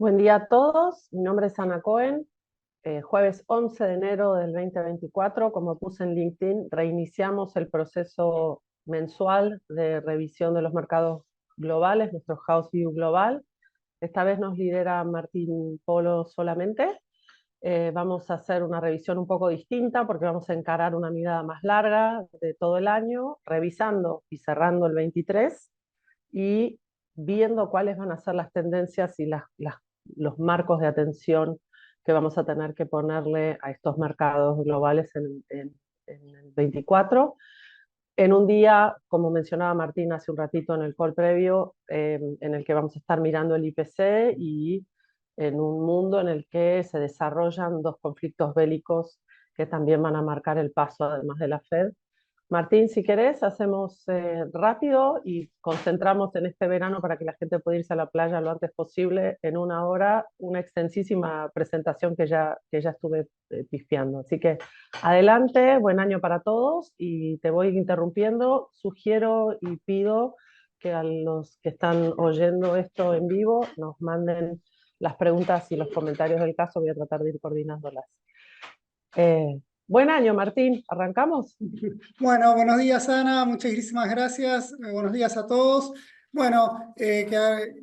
Buen día a todos, mi nombre es Ana Cohen. Jueves 11 de enero del 2024, como puse en LinkedIn, reiniciamos el proceso mensual de revisión de los mercados globales, nuestro House View Global. Esta vez nos lidera Martín Polo solamente. Vamos a hacer una revisión un poco distinta porque vamos a encarar una mirada más larga de todo el año, revisando y cerrando el 23 y viendo cuáles van a ser las tendencias y los marcos de atención que vamos a tener que ponerle a estos mercados globales en el 24. En un día, como mencionaba Martín hace un ratito en el call previo, en el que vamos a estar mirando el IPC y en un mundo en el que se desarrollan dos conflictos bélicos que también van a marcar el paso, además de la Fed. Martín, si querés, hacemos rápido y concentramos en este verano para que la gente pueda irse a la playa lo antes posible, en una hora, una extensísima presentación que ya estuve pifiando. Así que adelante, buen año para todos y te voy interrumpiendo. Sugiero y pido que a los que están oyendo esto en vivo nos manden las preguntas y los comentarios del caso. Voy a tratar de ir coordinándolas. Buen año, Martín. ¿Arrancamos? Bueno, buenos días, Ana, muchísimas gracias. Buenos días a todos. Bueno,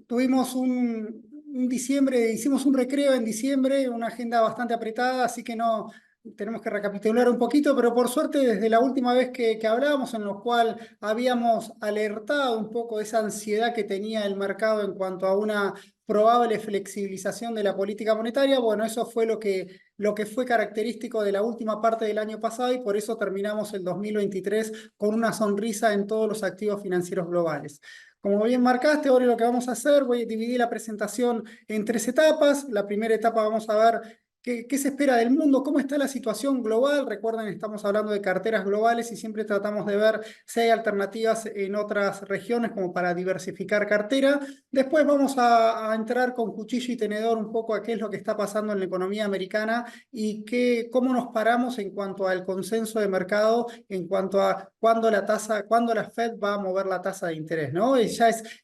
tuvimos un diciembre, hicimos un recreo en diciembre, una agenda bastante apretada, así que no tenemos que recapitular un poquito, pero por suerte desde la última vez que hablábamos, en lo cual habíamos alertado un poco de esa ansiedad que tenía el mercado en cuanto a una probable flexibilización de la política monetaria, bueno, eso fue lo que fue característico de la última parte del año pasado y por eso terminamos el 2023 con una sonrisa en todos los activos financieros globales. Como bien marcaste, ahora lo que vamos a hacer, voy a dividir la presentación en tres etapas. La primera etapa vamos a ver qué se espera del mundo, cómo está la situación global. Recuerden, estamos hablando de carteras globales y siempre tratamos de ver si hay alternativas en otras regiones como para diversificar cartera. Después vamos a entrar con cuchillo y tenedor un poco a qué es lo que está pasando en la economía americana y cómo nos paramos en cuanto al consenso de mercado, en cuanto a cuándo la Fed va a mover la tasa de interés, ¿no?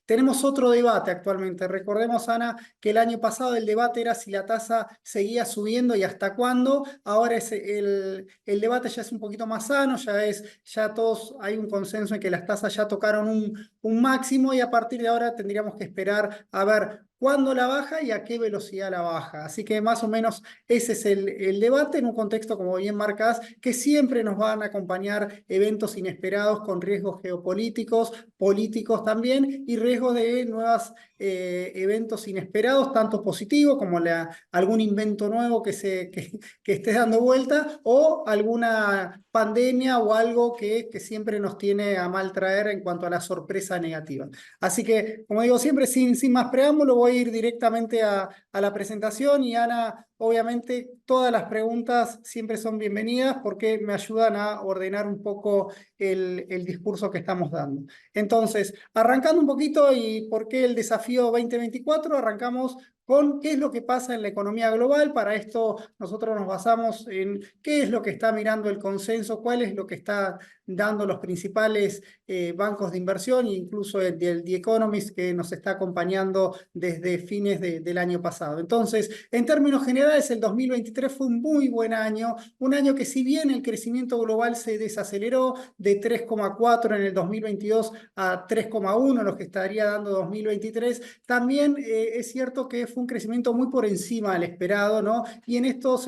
Tenemos otro debate actualmente. Recordemos, Ana, que el año pasado el debate era si la tasa seguía subiendo y hasta cuándo. Ahora el debate ya es un poquito más sano, ya todos hay un consenso en que las tasas ya tocaron un máximo y a partir de ahora tendríamos que esperar a ver cuándo la baja y a qué velocidad la baja. Así que más o menos ese es el debate en un contexto, como bien marcás, que siempre nos van a acompañar eventos inesperados con riesgos geopolíticos, políticos también, y riesgos de nuevos eventos inesperados, tanto positivos como algún invento nuevo que esté dando vuelta o alguna pandemia o algo que siempre nos tiene a mal traer en cuanto a la sorpresa negativa. Así que, como digo siempre, sin más preámbulo, voy a ir directamente a la presentación y Ana, obviamente, todas las preguntas siempre son bienvenidas porque me ayudan a ordenar un poco el discurso que estamos dando. Entonces, arrancando un poquito y por qué el desafío 2024, arrancamos con qué es lo que pasa en la economía global. Para esto nosotros nos basamos en qué es lo que está mirando el consenso, cuál es lo que está dando los principales bancos de inversión e incluso el The Economist que nos está acompañando desde fines del año pasado. Entonces, en términos generales, el 2023 fue un muy buen año, un año que si bien el crecimiento global se desaceleró de 3,4 en el 2022 a 3,1, lo que estaría dando 2023, también es cierto que fue un crecimiento muy por encima del esperado, ¿no? Y en esto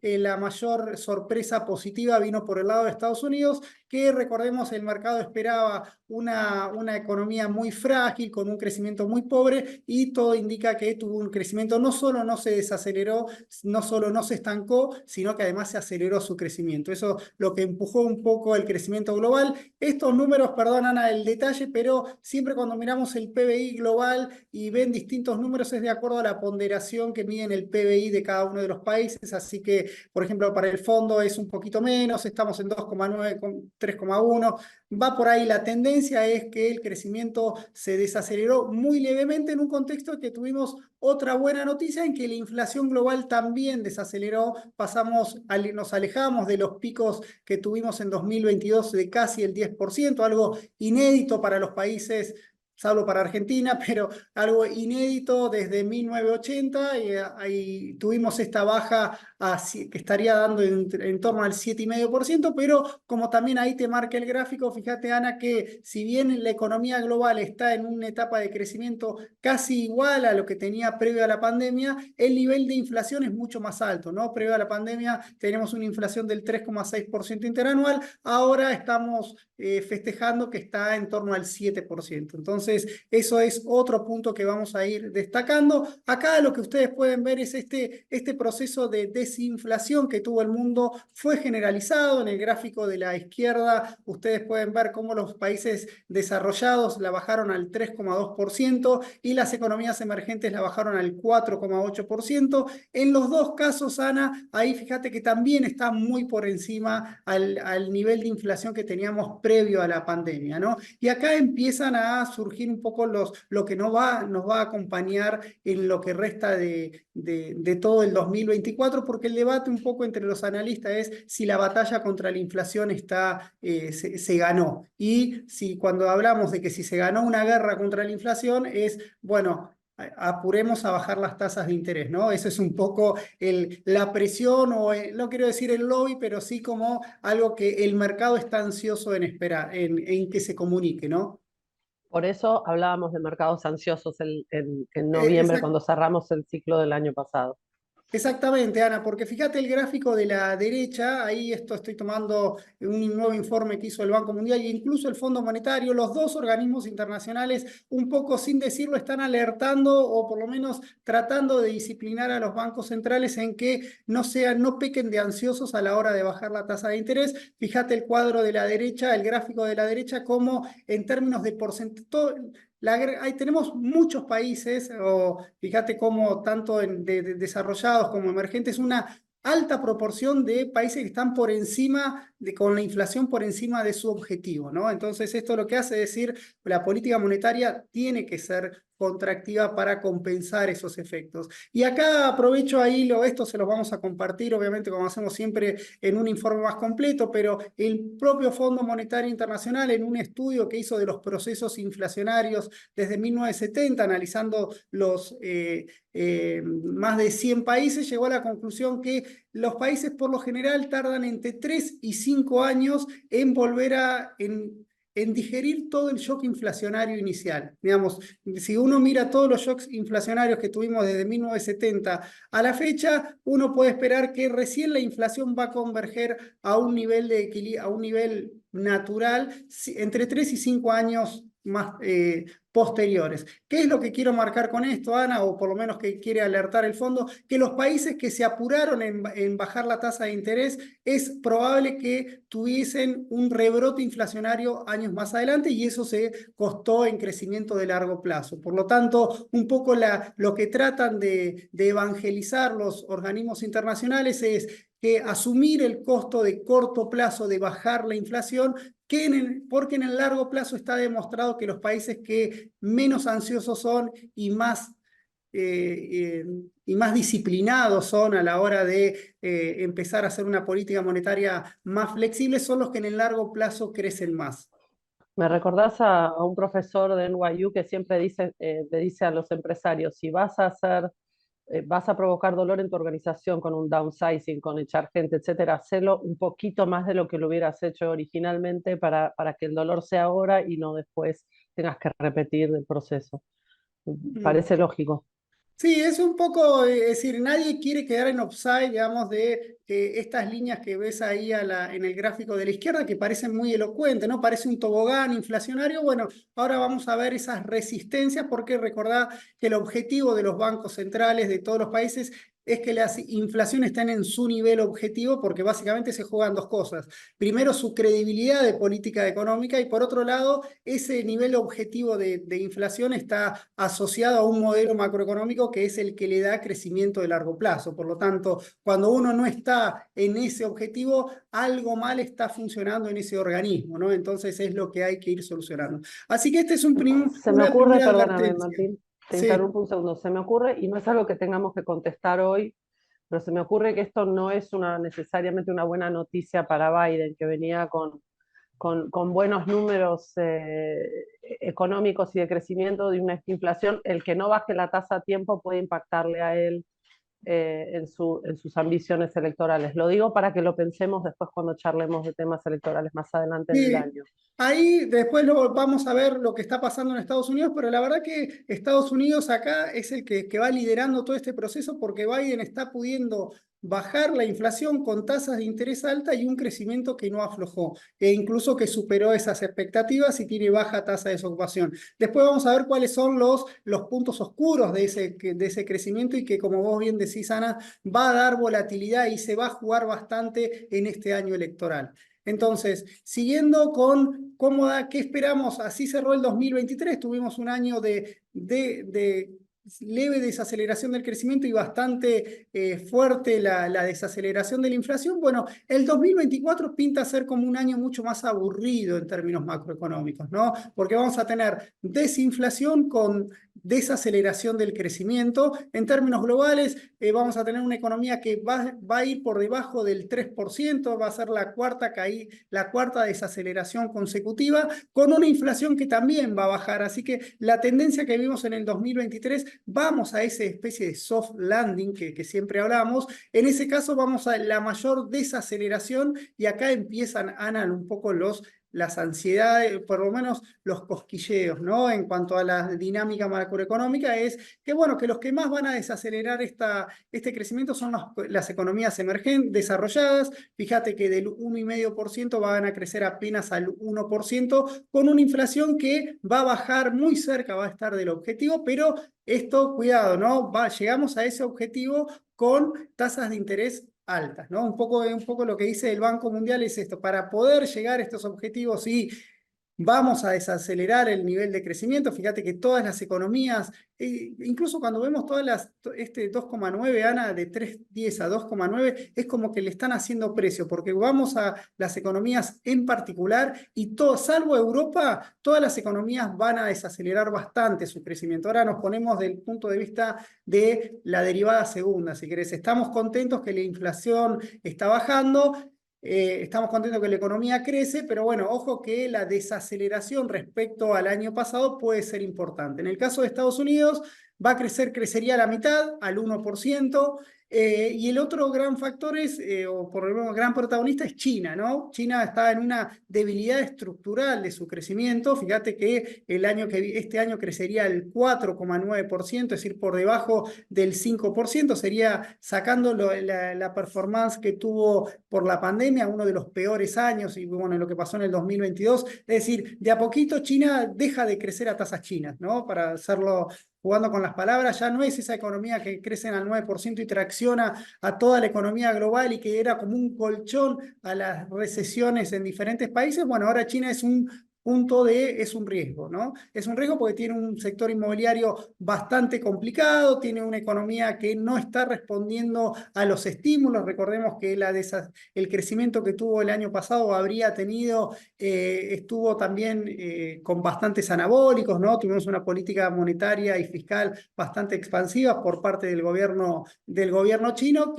la mayor sorpresa positiva vino por el lado de Estados Unidos, que recordemos el mercado esperaba una economía muy frágil, con un crecimiento muy pobre, y todo indica que tuvo un crecimiento, no solo no se desaceleró, no solo no se estancó, sino que además se aceleró su crecimiento. Eso lo que empujó un poco el crecimiento global. Estos números, perdón Ana el detalle, pero siempre cuando miramos el PBI global y ven distintos números es de acuerdo a la ponderación que miden el PBI de cada uno de los países, así que, por ejemplo, para el fondo es un poquito menos, estamos en 2,9, 3,1, va por ahí. La tendencia es que el crecimiento se desaceleró muy levemente en un contexto que tuvimos otra buena noticia en que la inflación global también desaceleró, nos alejamos de los picos que tuvimos en 2022 de casi el 10%, algo inédito para los países salvo para Argentina, pero algo inédito desde 1980, y ahí tuvimos esta baja que estaría dando en torno al 7,5%, pero como también ahí te marca el gráfico, fíjate Ana, que si bien la economía global está en una etapa de crecimiento casi igual a lo que tenía previo a la pandemia, el nivel de inflación es mucho más alto, ¿no? Previo a la pandemia tenemos una inflación del 3,6% interanual, ahora estamos festejando que está en torno al 7%. Entonces, eso es otro punto que vamos a ir destacando. Acá lo que ustedes pueden ver es este proceso de desinflación que tuvo el mundo, fue generalizado en el gráfico de la izquierda. Ustedes pueden ver cómo los países desarrollados la bajaron al 3,2% y las economías emergentes la bajaron al 4,8%. En los dos casos, Ana, ahí fíjate que también está muy por encima al nivel de inflación que teníamos previo a la pandemia, ¿no? Y acá empiezan a surgir un poco lo que nos va a acompañar en lo que resta de todo el 2024, porque el debate un poco entre los analistas es si la batalla contra la inflación se ganó. Y si cuando hablamos de que si se ganó una guerra contra la inflación es, bueno, apuremos a bajar las tasas de interés, ¿no? Eso es un poco la presión no quiero decir el lobby, pero sí como algo que el mercado está ansioso en esperar, en que se comunique, ¿no? Por eso hablábamos de mercados ansiosos en noviembre, Exacto. cuando cerramos el ciclo del año pasado. Exactamente, Ana, porque fíjate el gráfico de la derecha, ahí estoy tomando un nuevo informe que hizo el Banco Mundial e incluso el Fondo Monetario, los dos organismos internacionales, un poco sin decirlo, están alertando o por lo menos tratando de disciplinar a los bancos centrales en que no pequen de ansiosos a la hora de bajar la tasa de interés. Fíjate el cuadro de la derecha, el gráfico de la derecha, como en términos de porcentaje, ahí tenemos muchos países, o fíjate cómo tanto de desarrollados como emergentes, una alta proporción de países que están por encima, con la inflación por encima de su objetivo, ¿no? Entonces esto lo que hace es decir, la política monetaria tiene que ser contractiva para compensar esos efectos. Y acá aprovecho ahí, esto se los vamos a compartir, obviamente como hacemos siempre en un informe más completo, pero el propio Fondo Monetario Internacional en un estudio que hizo de los procesos inflacionarios desde 1970, analizando más de 100 países, llegó a la conclusión que los países por lo general tardan entre 3 y 5 años en volver en digerir todo el shock inflacionario inicial. Digamos, si uno mira todos los shocks inflacionarios que tuvimos desde 1970 a la fecha, uno puede esperar que recién la inflación va a converger a un nivel de equilibrio, a un nivel natural, entre 3 y 5 años más posteriores. ¿Qué es lo que quiero marcar con esto, Ana? O por lo menos que quiere alertar el fondo, que los países que se apuraron en bajar la tasa de interés es probable que tuviesen un rebrote inflacionario años más adelante y eso se costó en crecimiento de largo plazo. Por lo tanto, un poco lo que tratan de evangelizar los organismos internacionales es que asumir el costo de corto plazo de bajar la inflación porque en el largo plazo está demostrado que los países que menos ansiosos son y más disciplinados son a la hora de empezar a hacer una política monetaria más flexible son los que en el largo plazo crecen más. Me recordás a un profesor de NYU que siempre le dice a los empresarios, si vas a provocar dolor en tu organización con un downsizing, con echar gente, etcétera, hacelo un poquito más de lo que lo hubieras hecho originalmente para que el dolor sea ahora y no después tengas que repetir el proceso. Mm. Parece lógico. Sí, es un poco, es decir, nadie quiere quedar en offside, digamos, de estas líneas que ves ahí en el gráfico de la izquierda, que parecen muy elocuentes, ¿no? Parece un tobogán inflacionario. Bueno, ahora vamos a ver esas resistencias, porque recordad que el objetivo de los bancos centrales de todos los países es que las inflaciones estén en su nivel objetivo, porque básicamente se juegan dos cosas. Primero, su credibilidad de política económica y por otro lado, ese nivel objetivo de inflación está asociado a un modelo macroeconómico que es el que le da crecimiento de largo plazo. Por lo tanto, cuando uno no está en ese objetivo, algo mal está funcionando en ese organismo, ¿no? Entonces es lo que hay que ir solucionando. Así que este es Se me una ocurre, primera perdóname, advertencia. Martín, te Sí. interrumpo un segundo, se me ocurre, y no es algo que tengamos que contestar hoy, pero se me ocurre que esto no es necesariamente una buena noticia para Biden, que venía con buenos números económicos y de crecimiento de una inflación, el que no baje la tasa a tiempo puede impactarle a él en sus ambiciones electorales. Lo digo para que lo pensemos después cuando charlemos de temas electorales más adelante en el Sí, año. ahí después vamos a ver lo que está pasando en Estados Unidos, pero la verdad que Estados Unidos acá es el que va liderando todo este proceso porque Biden está pudiendo bajar la inflación con tasas de interés alta y un crecimiento que no aflojó, e incluso que superó esas expectativas y tiene baja tasa de desocupación. Después vamos a ver cuáles son los puntos oscuros de ese crecimiento y que, como vos bien decís, Ana, va a dar volatilidad y se va a jugar bastante en este año electoral. Entonces, siguiendo con qué esperamos, así cerró el 2023, tuvimos un año de leve desaceleración del crecimiento y bastante fuerte la desaceleración de la inflación. Bueno, el 2024 pinta ser como un año mucho más aburrido en términos macroeconómicos, ¿no? Porque vamos a tener desinflación con desaceleración del crecimiento. En términos globales, vamos a tener una economía que va a ir por debajo del 3%, va a ser la cuarta desaceleración consecutiva, con una inflación que también va a bajar. Así que la tendencia que vimos en el 2023, vamos a esa especie de soft landing que siempre hablamos. En ese caso vamos a la mayor desaceleración y acá empiezan, Ana, un poco las ansiedades, por lo menos los cosquilleos, ¿no? En cuanto a la dinámica macroeconómica, es que, bueno, que los que más van a desacelerar este crecimiento son las economías emergentes, desarrolladas. Fíjate que del 1,5% van a crecer apenas al 1%, con una inflación que va a bajar muy cerca, va a estar del objetivo, pero esto, cuidado, ¿no? Llegamos a ese objetivo con tasas de interés altas, ¿no? Un poco lo que dice el Banco Mundial es esto: para poder llegar a estos objetivos y vamos a desacelerar el nivel de crecimiento. Fíjate que todas las economías, incluso cuando vemos este 2,9, Ana, de 3,10 a 2,9, es como que le están haciendo precio, porque vamos a las economías en particular y todo, salvo Europa, todas las economías van a desacelerar bastante su crecimiento. Ahora nos ponemos del punto de vista de la derivada segunda, si querés. Estamos contentos que la inflación está bajando. Estamos contentos que la economía crece, pero bueno, ojo que la desaceleración respecto al año pasado puede ser importante. En el caso de Estados Unidos, va a crecería a la mitad, al 1%, y el otro gran factor o por lo menos gran protagonista, es China, ¿no? China está en una debilidad estructural de su crecimiento. Fíjate que este año crecería el 4,9%, es decir, por debajo del 5%, sería sacando la performance que tuvo por la pandemia, uno de los peores años, y bueno, lo que pasó en el 2022. Es decir, de a poquito China deja de crecer a tasas chinas, ¿no? Para hacerlo jugando con las palabras, ya no es esa economía que crece al 9% y tracciona a toda la economía global y que era como un colchón a las recesiones en diferentes países. Bueno, ahora China es es un riesgo, ¿no? Es un riesgo porque tiene un sector inmobiliario bastante complicado, tiene una economía que no está respondiendo a los estímulos. Recordemos que el crecimiento que tuvo el año pasado estuvo también con bastantes anabólicos, ¿no? Tuvimos una política monetaria y fiscal bastante expansiva por parte del gobierno chino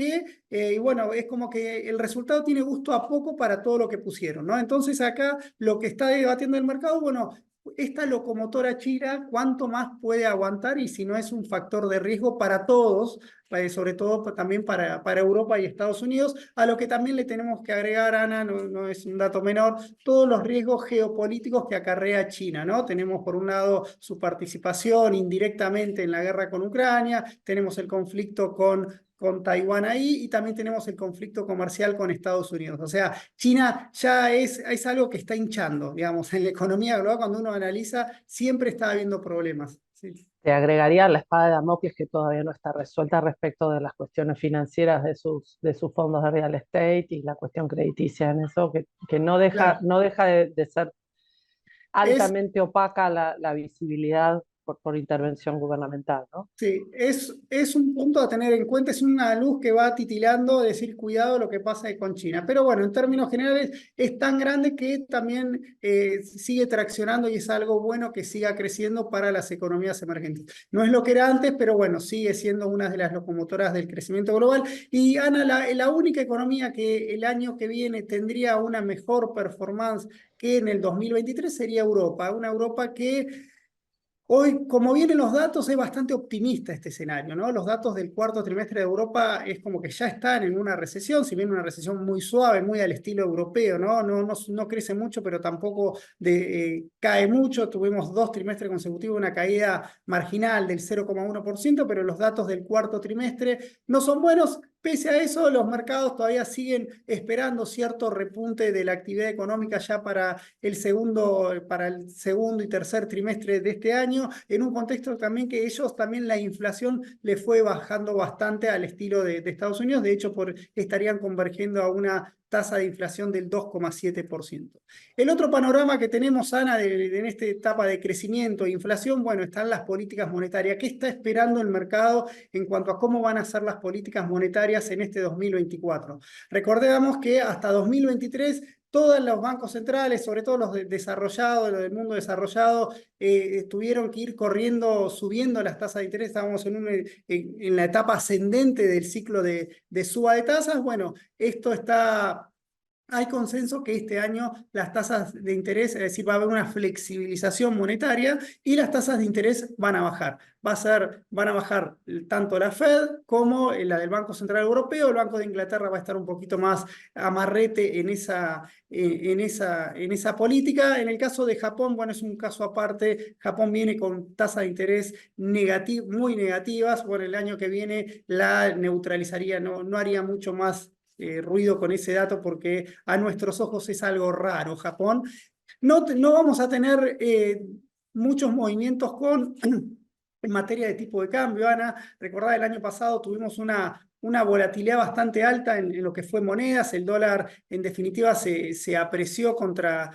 y bueno, es como que el resultado tiene gusto a poco para todo lo que pusieron, ¿no? Entonces acá lo que está debatiendo el mercado, bueno, esta locomotora china, ¿cuánto más puede aguantar? Y si no es un factor de riesgo para todos, sobre todo también para Europa y Estados Unidos, a lo que también le tenemos que agregar, Ana, no es un dato menor, todos los riesgos geopolíticos que acarrea China, ¿no? Tenemos por un lado su participación indirectamente en la guerra con Ucrania, tenemos el conflicto con Taiwán ahí, y también tenemos el conflicto comercial con Estados Unidos. O sea, China ya es algo que está hinchando, digamos, en la economía global. Cuando uno analiza, siempre está habiendo problemas. Sí. Te agregaría la espada de Damocles que todavía no está resuelta respecto de las cuestiones financieras de sus fondos de real estate y la cuestión crediticia en eso, que Claro. no deja de ser Es altamente opaca la visibilidad por intervención gubernamental, ¿no? Sí, es un punto a tener en cuenta, es una luz que va titilando, decir cuidado lo que pasa con China. Pero bueno, en términos generales es tan grande que también sigue traccionando y es algo bueno que siga creciendo para las economías emergentes. No es lo que era antes, pero bueno, sigue siendo una de las locomotoras del crecimiento global. Y Ana, la única economía que el año que viene tendría una mejor performance que en el 2023 sería Europa, una Europa que hoy, como vienen los datos, es bastante optimista este escenario, ¿no? Los datos del cuarto trimestre de Europa es como que ya están en una recesión, si bien una recesión muy suave, muy al estilo europeo, ¿no? No crece mucho, pero tampoco cae mucho. Tuvimos 2 trimestres consecutivos, una caída marginal del 0,1%, pero los datos del cuarto trimestre no son buenos. Pese a eso, los mercados todavía siguen esperando cierto repunte de la actividad económica ya para el segundo y tercer trimestre de este año, en un contexto también que ellos también la inflación le fue bajando bastante al estilo de Estados Unidos. De hecho, estarían convergiendo a una tasa de inflación del 2,7%. El otro panorama que tenemos, Ana, en esta etapa de crecimiento e inflación, bueno, están las políticas monetarias. ¿Qué está esperando el mercado en cuanto a cómo van a ser las políticas monetarias en este 2024? Recordemos que hasta 2023 todos los bancos centrales, sobre todo los desarrollados, los del mundo desarrollado, tuvieron que ir corriendo, subiendo las tasas de interés. Estábamos en la etapa ascendente del ciclo de suba de tasas. Bueno, esto está hay consenso que este año las tasas de interés, es decir, va a haber una flexibilización monetaria y las tasas de interés van a bajar. Van a bajar tanto la Fed como la del Banco Central Europeo. El Banco de Inglaterra va a estar un poquito más amarrete en esa política. En el caso de Japón, bueno, es un caso aparte. Japón viene con tasas de interés muy negativas. Bueno, el año que viene la neutralizaría, no haría mucho más ruido con ese dato porque a nuestros ojos es algo raro Japón. No vamos a tener muchos movimientos en materia de tipo de cambio, Ana. Recordad, el año pasado tuvimos una volatilidad bastante alta en lo que fue monedas. El dólar, en definitiva, se apreció contra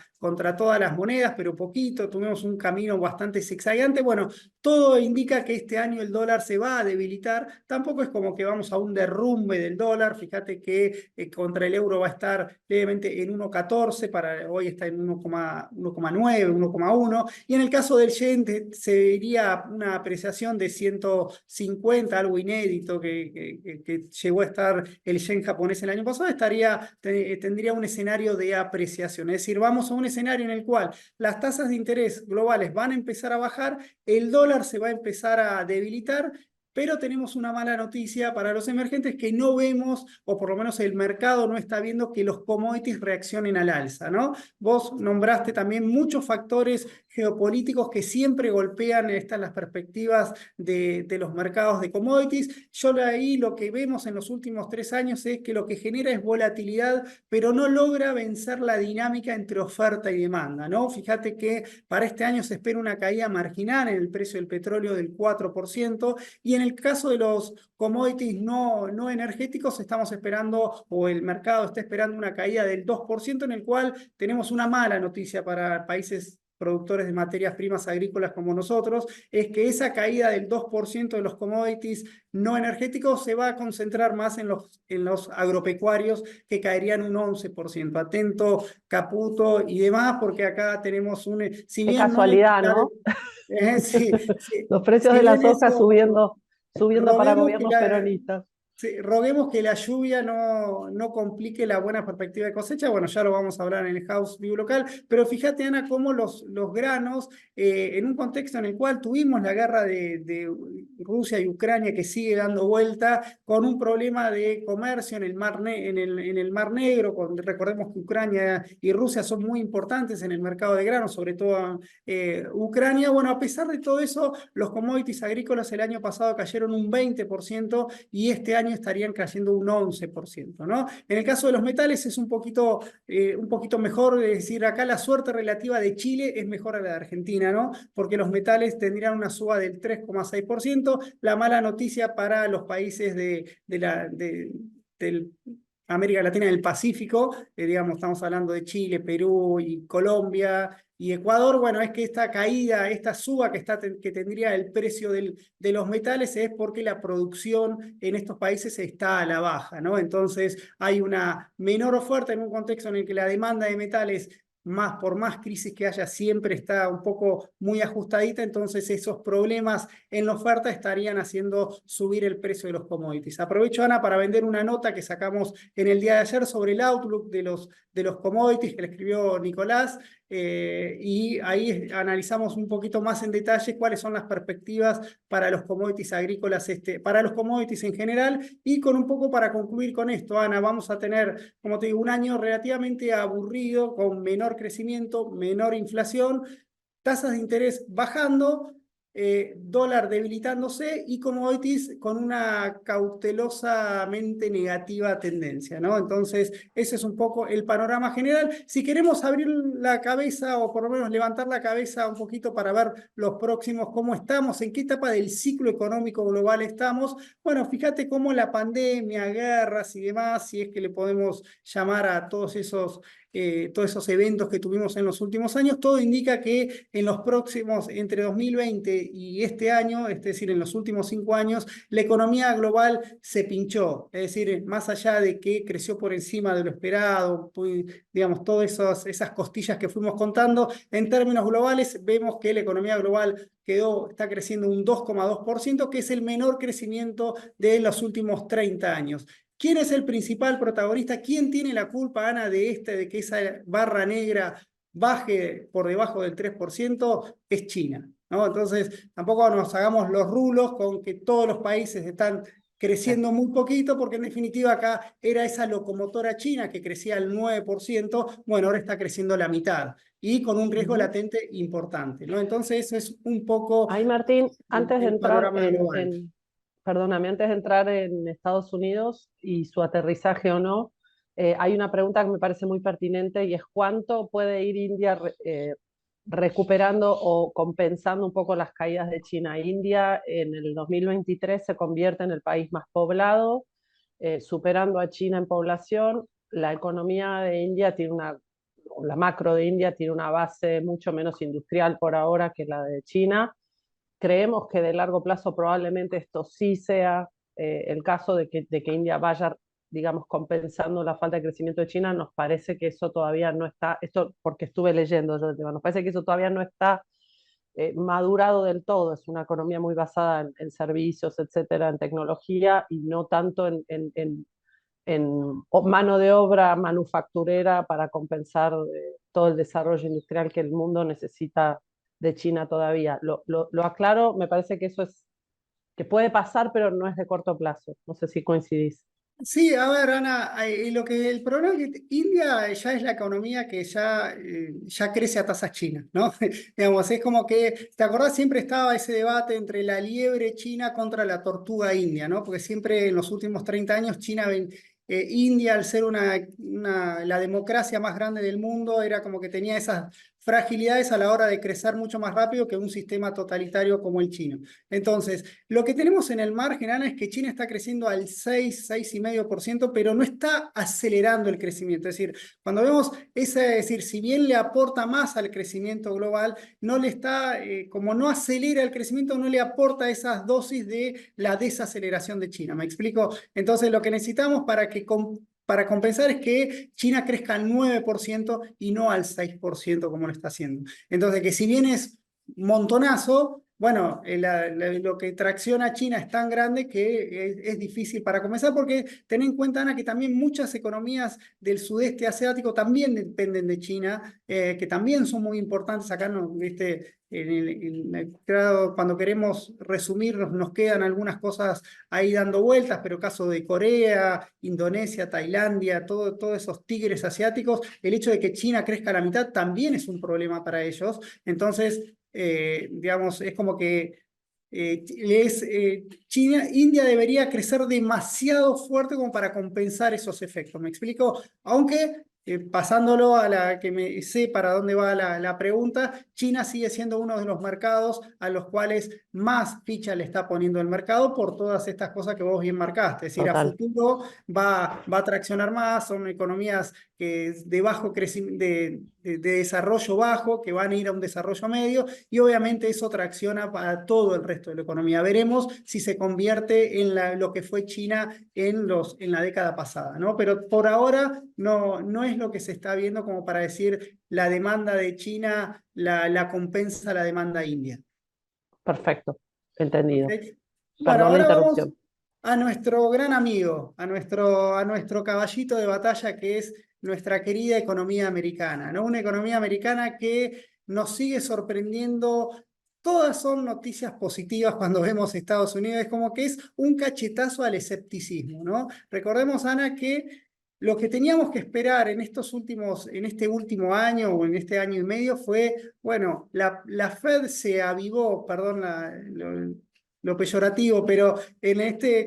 todas las monedas, pero poquito. Tuvimos un camino bastante zigzagueante. Bueno, todo indica que este año el dólar se va a debilitar. Tampoco es como que vamos a un derrumbe del dólar. Fíjate que contra el euro va a estar levemente en 1,14, hoy está en 1,9, 1,1. Y en el caso del yen se vería una apreciación de 150, algo inédito que llegó a estar el yen japonés el año pasado. Tendría un escenario de apreciación. Es decir, vamos a un escenario en el cual las tasas de interés globales van a empezar a bajar, el dólar se va a empezar a debilitar, pero tenemos una mala noticia para los emergentes que no vemos, o por lo menos el mercado no está viendo que los commodities reaccionen al alza, ¿no? Vos nombraste también muchos factores geopolíticos que siempre golpean las perspectivas de los mercados de commodities. Ahí lo que vemos en los últimos 3 años es que lo que genera es volatilidad, pero no logra vencer la dinámica entre oferta y demanda, ¿no? Fíjate que para este año se espera una caída marginal en el precio del petróleo del 4%, y en el caso de los commodities no energéticos estamos esperando, o el mercado está esperando, una caída del 2%, en el cual tenemos una mala noticia para países productores de materias primas agrícolas como nosotros, es que esa caída del 2% de los commodities no energéticos se va a concentrar más en los agropecuarios, que caerían un 11%. Atento, Caputo y demás, porque acá tenemos si Qué bien no hay casualidad, ¿no? sí, sí, Los precios si de la bien soja eso, subiendo para roguemos que gobiernos peronistas. sí, roguemos que la lluvia no complique la buena perspectiva de cosecha. Bueno, ya lo vamos a hablar en el House View local, pero fíjate, Ana, cómo los granos, en un contexto en el cual tuvimos la guerra de Rusia y Ucrania que sigue dando vuelta, con un problema de comercio en el Mar Negro. Recordemos que Ucrania y Rusia son muy importantes en el mercado de granos, sobre todo Ucrania. Bueno, a pesar de todo eso, los commodities agrícolas el año pasado cayeron un 20%, y este año estarían cayendo un 11%, ¿no? En el caso de los metales es un poquito mejor. Es decir, acá la suerte relativa de Chile es mejor a la de Argentina, ¿no? Porque los metales tendrían una suba del 3,6%. La mala noticia para los países del América Latina y el Pacífico, digamos, estamos hablando de Chile, Perú y Colombia y Ecuador, bueno, es que esta caída, esta suba que tendría el precio de los metales es porque la producción en estos países está a la baja, ¿no? Entonces hay una menor oferta en un contexto en el que la demanda de metales por más crisis que haya, siempre está un poco muy ajustadita, entonces esos problemas en la oferta estarían haciendo subir el precio de los commodities. Aprovecho, Ana, para vender una nota que sacamos en el día de ayer sobre el outlook de los commodities que le escribió Nicolás, y ahí analizamos un poquito más en detalle cuáles son las perspectivas para los commodities agrícolas, para los commodities en general, y con un poco para concluir con esto, Ana, vamos a tener, como te digo, un año relativamente aburrido, con menor crecimiento, menor inflación, tasas de interés bajando, dólar debilitándose y commodities con una cautelosamente negativa tendencia, ¿no? Entonces, ese es un poco el panorama general. Si queremos abrir la cabeza o por lo menos levantar la cabeza un poquito para ver los próximos, cómo estamos, en qué etapa del ciclo económico global estamos, bueno, fíjate cómo la pandemia, guerras y demás, si es que le podemos llamar a todos esos eventos que tuvimos en los últimos años, todo indica que en los próximos, entre 2020 y este año, es decir, en los últimos 5 años, la economía global se pinchó. Es decir, más allá de que creció por encima de lo esperado, pues, digamos, todas esas costillas que fuimos contando, en términos globales, vemos que la economía global está creciendo un 2,2%, que es el menor crecimiento de los últimos 30 años. ¿Quién es el principal protagonista? ¿Quién tiene la culpa, Ana, de que esa barra negra baje por debajo del 3%? Es China, ¿no? Entonces, tampoco nos hagamos los rulos con que todos los países están creciendo muy poquito, porque en definitiva acá era esa locomotora china que crecía al 9%, bueno, ahora está creciendo la mitad y con un riesgo latente importante, ¿no? Entonces, eso es un poco Ahí, Martín, antes de el entrar panorama global. perdóname, antes de entrar en Estados Unidos y su aterrizaje o no, hay una pregunta que me parece muy pertinente y es ¿cuánto puede ir India recuperando o compensando un poco las caídas de China? India en el 2023 se convierte en el país más poblado, superando a China en población. La economía de India tiene la macro de India tiene una base mucho menos industrial por ahora que la de China. Creemos que de largo plazo probablemente esto sí sea el caso de que India vaya, digamos, compensando la falta de crecimiento de China. Nos parece que eso todavía no está, esto porque estuve leyendo yo el tema, nos parece que eso todavía no está madurado del todo. Es una economía muy basada en servicios, etcétera, en tecnología y no tanto en mano de obra manufacturera para compensar todo el desarrollo industrial que el mundo necesita de China todavía. Lo aclaro, me parece que eso es que puede pasar, pero no es de corto plazo. No sé si coincidís. Sí, a ver, Ana, el problema es que India ya es la economía que ya crece a tasas chinas, ¿no? Digamos, es como que, ¿te acordás? Siempre estaba ese debate entre la liebre china contra la tortuga india, ¿no? Porque siempre en los últimos 30 años India, al ser la democracia más grande del mundo, era como que tenía esas fragilidades a la hora de crecer mucho más rápido que un sistema totalitario como el chino. Entonces, lo que tenemos en el margen, Ana, es que China está creciendo al 6,5%, pero no está acelerando el crecimiento. Es decir, cuando vemos es decir, si bien le aporta más al crecimiento global, no le está, como no acelera el crecimiento, no le aporta esas dosis de la desaceleración de China. ¿Me explico? Entonces, lo que necesitamos para compensar es que China crezca al 9% y no al 6% como lo está haciendo. Entonces, que si bien es montonazo, bueno, lo que tracciona a China es tan grande que es difícil para comenzar, porque ten en cuenta, Ana, que también muchas economías del sudeste asiático también dependen de China, que también son muy importantes. Acá, ¿no? ¿Viste? Cuando queremos resumirnos, nos quedan algunas cosas ahí dando vueltas, pero caso de Corea, Indonesia, Tailandia, todos esos tigres asiáticos, el hecho de que China crezca a la mitad también es un problema para ellos. Entonces, digamos, es como que India debería crecer demasiado fuerte como para compensar esos efectos. ¿Me explico? Aunque pasándolo a la que me sé para dónde va la pregunta, China sigue siendo uno de los mercados a los cuales más ficha le está poniendo el mercado por todas estas cosas que vos bien marcaste. Es decir, a Total. futuro va a traccionar más, son economías que de bajo crecimiento, de desarrollo bajo, que van a ir a un desarrollo medio, y obviamente eso tracciona para todo el resto de la economía. Veremos si se convierte en lo que fue China en la década pasada, ¿no? Pero por ahora no es lo que se está viendo como para decir la demanda de China la compensa la demanda india. Perfecto. Entendido. ¿Okay? Bueno, Perdón la ahora vamos interrupción. a nuestro gran amigo, a nuestro caballito de batalla que es nuestra querida economía americana, ¿no? Una economía americana que nos sigue sorprendiendo. Todas son noticias positivas cuando vemos Estados Unidos, es como que es un cachetazo al escepticismo, ¿no? Recordemos, Ana, que lo que teníamos que esperar en este último año o en este año y medio fue, bueno, la Fed se avivó, perdón lo peyorativo, pero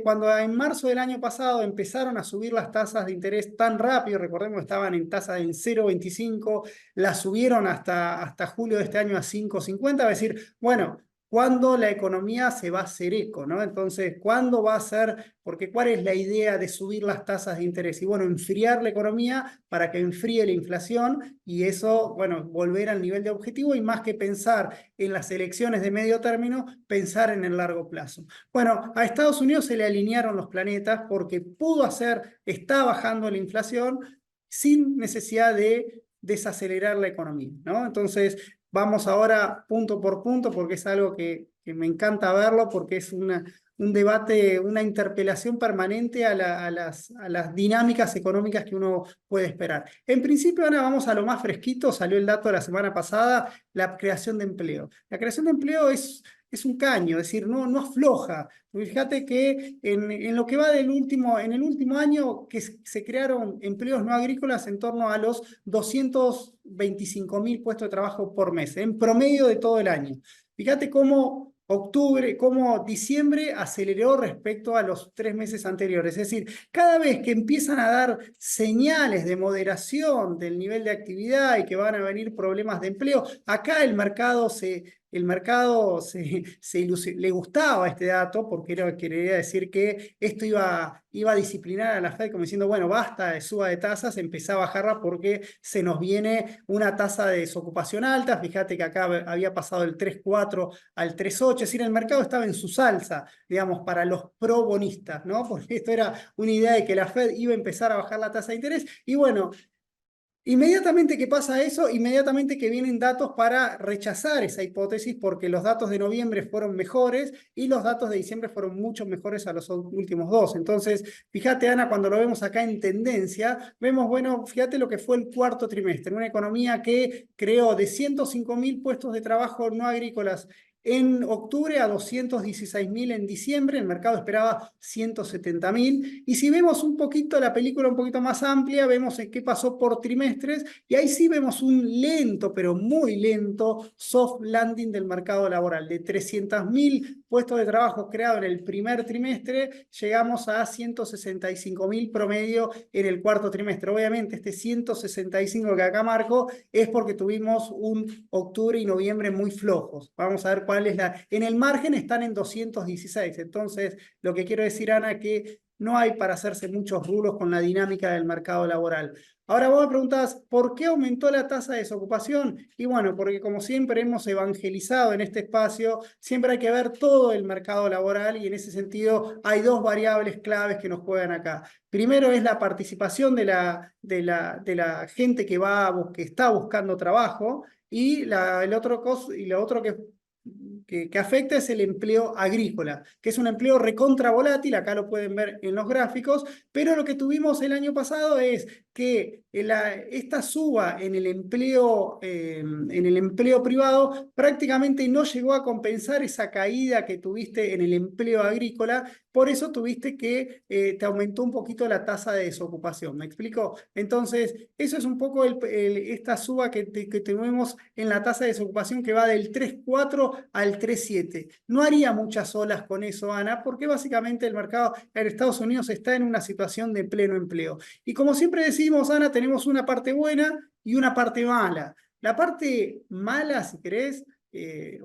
cuando en marzo del año pasado empezaron a subir las tasas de interés tan rápido, recordemos que estaban en tasa en 0,25, las subieron hasta julio de este año a 5,50, va a decir, bueno, ¿cuándo la economía se va a hacer eco, ¿no? Entonces, ¿cuándo va a ser? Porque ¿cuál es la idea de subir las tasas de interés? Y bueno, enfriar la economía para que enfríe la inflación y eso, bueno, volver al nivel de objetivo y más que pensar en las elecciones de medio término, pensar en el largo plazo. Bueno, a Estados Unidos se le alinearon los planetas porque está bajando la inflación sin necesidad de desacelerar la economía, ¿no? Entonces, vamos ahora punto por punto porque es algo que me encanta verlo porque es un debate, una interpelación permanente a las dinámicas económicas que uno puede esperar. En principio, Ana, vamos a lo más fresquito, salió el dato de la semana pasada, la creación de empleo. La creación de empleo es un caño, es decir, no afloja. Fíjate que en lo que va en el último año que se crearon empleos no agrícolas en torno a los 225.000 puestos de trabajo por mes, en promedio de todo el año. Fíjate cómo diciembre aceleró respecto a los 3 meses anteriores. Es decir, cada vez que empiezan a dar señales de moderación del nivel de actividad y que van a venir problemas de empleo, acá le gustaba este dato porque quería decir que esto iba a disciplinar a la Fed como diciendo, bueno, basta de suba de tasas, empezá a bajarla porque se nos viene una tasa de desocupación alta. Fíjate que acá había pasado del 3,4 al 3,8, es decir, el mercado estaba en su salsa, digamos, para los pro bonistas, ¿no? Porque esto era una idea de que la Fed iba a empezar a bajar la tasa de interés y bueno, inmediatamente que pasa eso, inmediatamente que vienen datos para rechazar esa hipótesis porque los datos de noviembre fueron mejores y los datos de diciembre fueron mucho mejores a los últimos dos. Entonces, fíjate, Ana, cuando lo vemos acá en tendencia, vemos, bueno, fíjate lo que fue el cuarto trimestre, una economía que creó de 105.000 puestos de trabajo no agrícolas en octubre a 216.000 en diciembre, el mercado esperaba 170.000. Y si vemos un poquito la película un poquito más amplia, vemos qué pasó por trimestres y ahí sí vemos un lento, pero muy lento, soft landing del mercado laboral. De 300.000 puestos de trabajo creados en el primer trimestre, llegamos a 165.000 promedio en el cuarto trimestre. Obviamente este 165 que acá marco es porque tuvimos un octubre y noviembre muy flojos. Vamos a ver cuál es en el margen están en 216. Entonces, lo que quiero decir, Ana, que no hay para hacerse muchos rulos con la dinámica del mercado laboral. Ahora vos me preguntás, ¿por qué aumentó la tasa de desocupación? Y bueno, porque como siempre hemos evangelizado en este espacio, siempre hay que ver todo el mercado laboral y en ese sentido hay dos variables claves que nos juegan acá. Primero es la participación de la gente que está buscando trabajo y lo otro que afecta es el empleo agrícola, que es un empleo recontra volátil, acá lo pueden ver en los gráficos, pero lo que tuvimos el año pasado es que esta suba en el empleo privado prácticamente no llegó a compensar esa caída que tuviste en el empleo agrícola, por eso tuviste que te aumentó un poquito la tasa de desocupación. ¿Me explico? Entonces, eso es un poco esta suba que tenemos en la tasa de desocupación que va del 3,4 al 3,7. No haría muchas olas con eso, Ana, porque básicamente el mercado en Estados Unidos está en una situación de pleno empleo. Y como siempre decimos, decimos, Ana, tenemos una parte buena y una parte mala. La parte mala, si querés,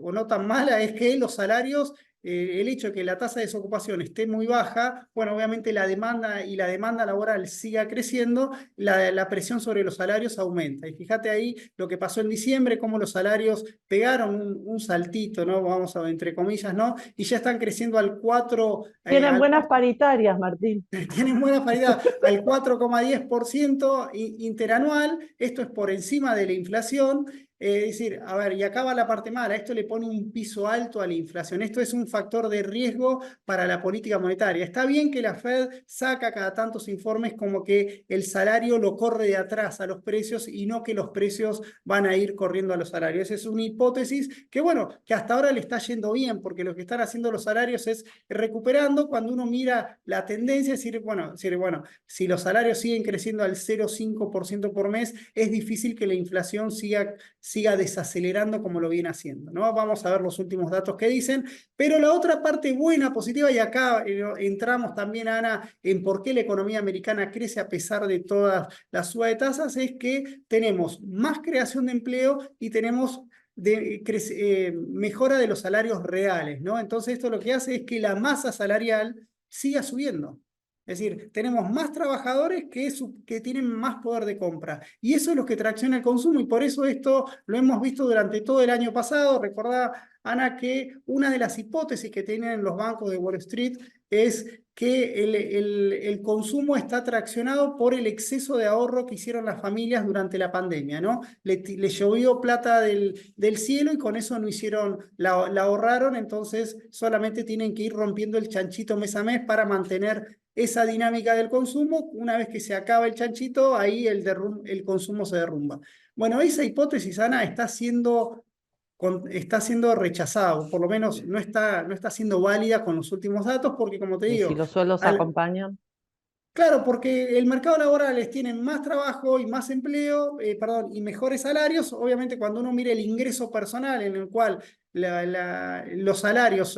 o no tan mala, es que los salarios, el hecho de que la tasa de desocupación esté muy baja, bueno, obviamente la demanda laboral siga creciendo, la presión sobre los salarios aumenta. Y fíjate ahí lo que pasó en diciembre, cómo los salarios pegaron un saltito, ¿no? Vamos a, entre comillas, ¿no? Y ya están creciendo al 4, Tienen buenas paritarias, Martín. tienen buena paridad, al 4,10% interanual. Esto es por encima de la inflación. Es decir, a ver, y acá va la parte mala, esto le pone un piso alto a la inflación, esto es un factor de riesgo para la política monetaria. Está bien que la Fed saca cada tantos informes como que el salario lo corre de atrás a los precios y no que los precios van a ir corriendo a los salarios. Esa es una hipótesis que, bueno, que hasta ahora le está yendo bien, porque lo que están haciendo los salarios es recuperando. Cuando uno mira la tendencia, es decir, bueno, si los salarios siguen creciendo al 0,5% por mes, es difícil que la inflación siga desacelerando como lo viene haciendo, ¿no? Vamos a ver los últimos datos que dicen, pero la otra parte buena, positiva, y acá entramos también, Ana, en por qué la economía americana crece a pesar de todas las suba de tasas, es que tenemos más creación de empleo y tenemos mejora de los salarios reales, ¿no? Entonces esto lo que hace es que la masa salarial siga subiendo. Es decir, tenemos más trabajadores que tienen más poder de compra. Y eso es lo que tracciona el consumo. Y por eso esto lo hemos visto durante todo el año pasado. Recordá, Ana, que una de las hipótesis que tienen los bancos de Wall Street es que el consumo está traccionado por el exceso de ahorro que hicieron las familias durante la pandemia, ¿no? Le llovió plata del cielo y con eso no hicieron, la ahorraron, entonces solamente tienen que ir rompiendo el chanchito mes a mes para mantener esa dinámica del consumo. Una vez que se acaba el chanchito, ahí el consumo se derrumba. Bueno, esa hipótesis, Ana, está siendo rechazada, o por lo menos no está siendo válida con los últimos datos, porque como te Y si digo, los suelos acompañan, claro, porque el mercado laboral tiene más trabajo y más empleo, perdón, y mejores salarios. Obviamente, cuando uno mira el ingreso personal en el cual los salarios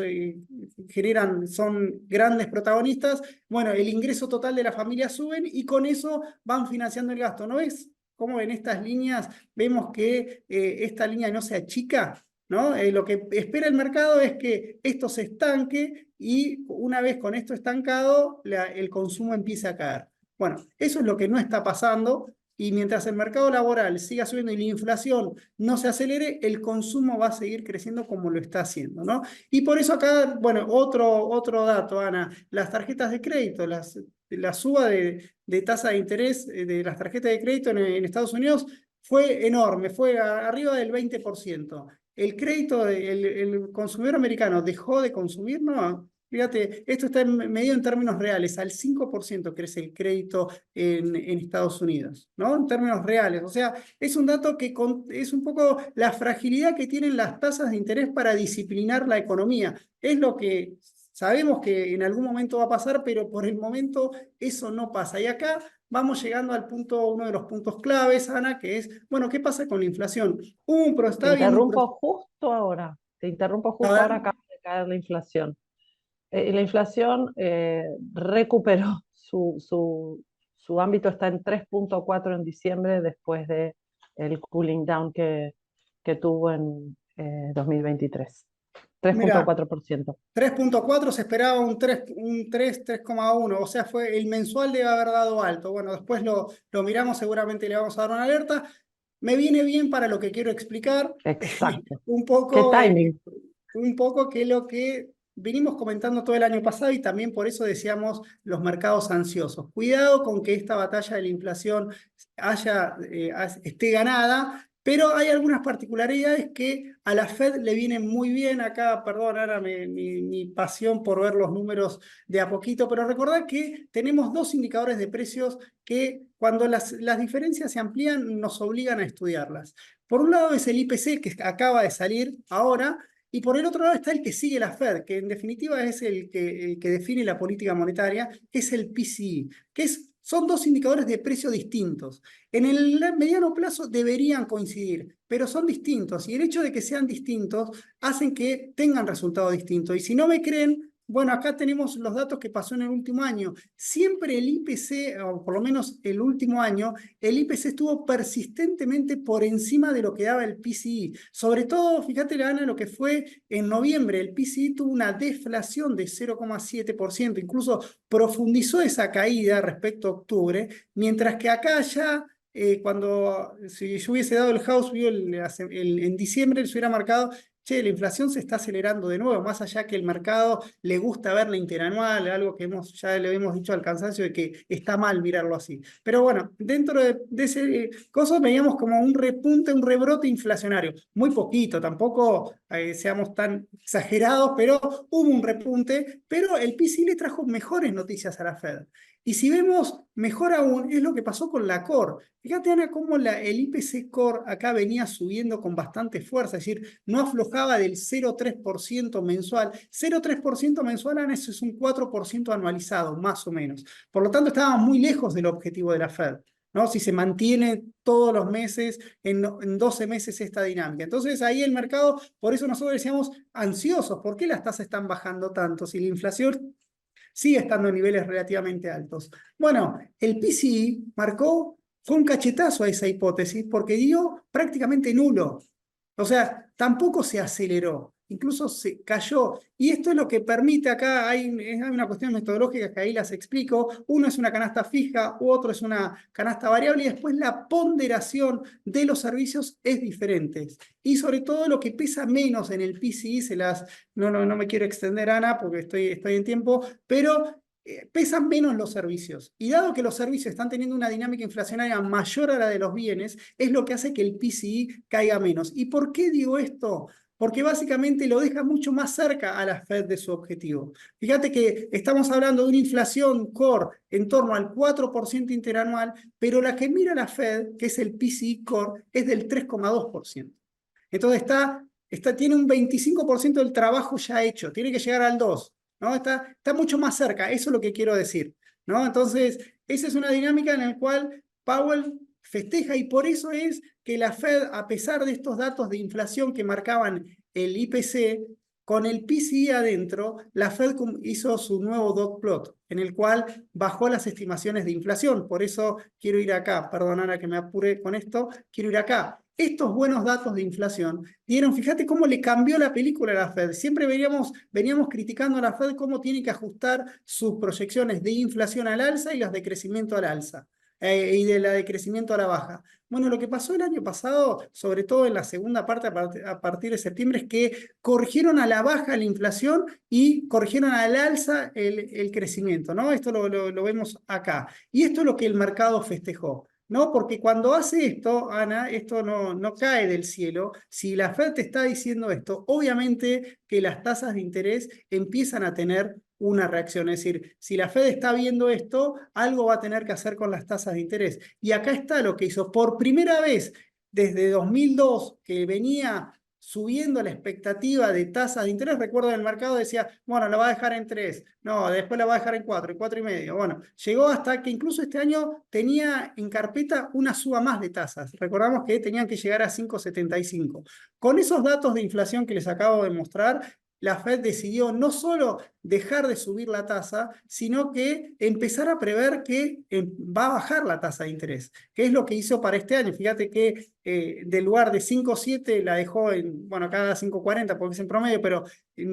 son grandes protagonistas, bueno, el ingreso total de la familia suben y con eso van financiando el gasto. ¿No ves cómo en estas líneas vemos que esta línea no se achica? ¿No? Lo que espera el mercado es que esto se estanque y una vez con esto estancado, el consumo empiece a caer. Bueno, eso es lo que no está pasando y mientras el mercado laboral siga subiendo y la inflación no se acelere, el consumo va a seguir creciendo como lo está haciendo, ¿no? Y por eso acá, bueno, otro dato, Ana, las tarjetas de crédito, la suba de tasa de interés de las tarjetas de crédito en Estados Unidos fue enorme, fue arriba del 20%. El crédito, el consumidor americano dejó de consumir, ¿no? Fíjate, esto está medido en términos reales, al 5% crece el crédito en Estados Unidos, ¿no? En términos reales. O sea, es un dato que es un poco la fragilidad que tienen las tasas de interés para disciplinar la economía. Es lo que sabemos que en algún momento va a pasar, pero por el momento eso no pasa. Y acá vamos llegando al punto, uno de los puntos claves, Ana, que es, bueno, ¿qué pasa con la inflación? te Está habiendo un interrumpo proceso. justo ahora. Te interrumpo A justo ver, ahora, acaba de caer la inflación. La inflación recuperó su ámbito, está en 3,4 en diciembre después de el cooling down que tuvo en 2023. mira, 3,4%. 3,4 se esperaba un 3,1, o sea, el mensual debe haber dado alto. Bueno, después lo miramos, seguramente le vamos a dar una alerta. Me viene bien para lo que quiero explicar, Exacto. un ¿Qué poco, timing? un poco que lo que venimos comentando todo el año pasado y también por eso decíamos los mercados ansiosos. Cuidado con que esta batalla de la inflación esté ganada, pero hay algunas particularidades que a la Fed le vienen muy bien. Acá, perdón, ahora mi pasión por ver los números de a poquito, pero recordad que tenemos dos indicadores de precios que cuando las diferencias se amplían nos obligan a estudiarlas. Por un lado es el IPC que acaba de salir ahora, y por el otro lado está el que sigue la Fed, que en definitiva es el que define la política monetaria, que es el PCE, son dos indicadores de precio distintos. En el mediano plazo deberían coincidir, pero son distintos, y el hecho de que sean distintos hacen que tengan resultados distintos. Y si no me creen, Bueno, acá tenemos los datos que pasó en el último año. Siempre el IPC, o por lo menos el último año, el IPC estuvo persistentemente por encima de lo que daba el PCI. Sobre todo, fíjate, Ana, lo que fue en noviembre. El PCI tuvo una deflación de 0,7%, incluso profundizó esa caída respecto a octubre, mientras que acá ya cuando si yo hubiese dado el house view en diciembre, se hubiera marcado, che, la inflación se está acelerando de nuevo, más allá que el mercado le gusta ver la interanual, algo que ya le hemos dicho al cansancio de que está mal mirarlo así. Pero bueno, dentro de ese coso veíamos como un repunte, un rebrote inflacionario. Muy poquito, tampoco seamos tan exagerados, pero hubo un repunte, pero el PCI le trajo mejores noticias a la Fed. Y si vemos mejor aún, es lo que pasó con la Core. Fíjate, Ana, cómo el IPC Core acá venía subiendo con bastante fuerza, es decir, no aflojaba del 0,3% mensual. 0,3% mensual, Ana, eso es un 4% anualizado, más o menos. Por lo tanto, estábamos muy lejos del objetivo de la Fed, ¿no? Si se mantiene todos los meses, en 12 meses esta dinámica. Entonces, ahí el mercado, por eso nosotros decíamos ansiosos, ¿por qué las tasas están bajando tanto? Si la inflación sigue estando en niveles relativamente altos. Bueno, el PCI fue un cachetazo a esa hipótesis porque dio prácticamente nulo. O sea, tampoco se aceleró, incluso se cayó. Y esto es lo que permite acá, hay una cuestión metodológica que ahí las explico. Uno es una canasta fija, otro es una canasta variable y después la ponderación de los servicios es diferente. Y sobre todo lo que pesa menos en el PCI, no me quiero extender, Ana, porque estoy en tiempo, pero pesan menos los servicios. Y dado que los servicios están teniendo una dinámica inflacionaria mayor a la de los bienes, es lo que hace que el PCI caiga menos. ¿Y por qué digo esto? Porque básicamente lo deja mucho más cerca a la Fed de su objetivo. Fíjate que estamos hablando de una inflación core en torno al 4% interanual, pero la que mira la Fed, que es el PCI core, es del 3,2%. Entonces tiene un 25% del trabajo ya hecho, tiene que llegar al 2%. ¿No? Está mucho más cerca, eso es lo que quiero decir, ¿no? Entonces, esa es una dinámica en la cual Powell festeja y por eso es que la Fed, a pesar de estos datos de inflación que marcaban el IPC, con el PCI adentro, la Fed hizo su nuevo dot plot, en el cual bajó las estimaciones de inflación. Por eso quiero ir acá, perdonad que me apure con esto, quiero ir acá. Estos buenos datos de inflación dieron, fíjate cómo le cambió la película a la Fed. Siempre veníamos criticando a la Fed cómo tiene que ajustar sus proyecciones de inflación al alza y las de crecimiento al alza, y de la de crecimiento a la baja. Bueno, lo que pasó el año pasado, sobre todo en la segunda parte a partir de septiembre, es que corrigieron a la baja la inflación y corrigieron al alza el crecimiento, ¿no? Esto lo vemos acá. Y esto es lo que el mercado festejó. ¿No? Porque cuando hace esto, Ana, esto no cae del cielo. Si la Fed te está diciendo esto, obviamente que las tasas de interés empiezan a tener una reacción. Es decir, si la Fed está viendo esto, algo va a tener que hacer con las tasas de interés. Y acá está lo que hizo. Por primera vez desde 2002, que venía subiendo la expectativa de tasas de interés. Recuerdo el mercado decía, bueno, la va a dejar en 3, no, después la va a dejar en 4, en 4,5. Bueno, llegó hasta que incluso este año tenía en carpeta una suba más de tasas. Recordamos que tenían que llegar a 5,75. Con esos datos de inflación que les acabo de mostrar, la Fed decidió no solo dejar de subir la tasa, sino que empezar a prever que va a bajar la tasa de interés, que es lo que hizo para este año. Fíjate que del lugar de 5,7 la dejó bueno, acá 5,40 porque es en promedio, pero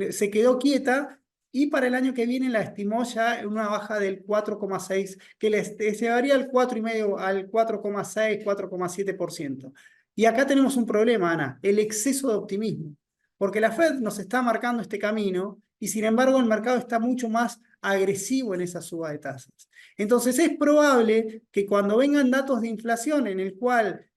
se quedó quieta. Y para el año que viene la estimó ya en una baja del 4,6, que les llevaría al 4,5, al 4,6, 4,7%. Y acá tenemos un problema, Ana, el exceso de optimismo. Porque la Fed nos está marcando este camino y sin embargo el mercado está mucho más agresivo en esa suba de tasas. Entonces es probable que cuando vengan datos de inflación en el cual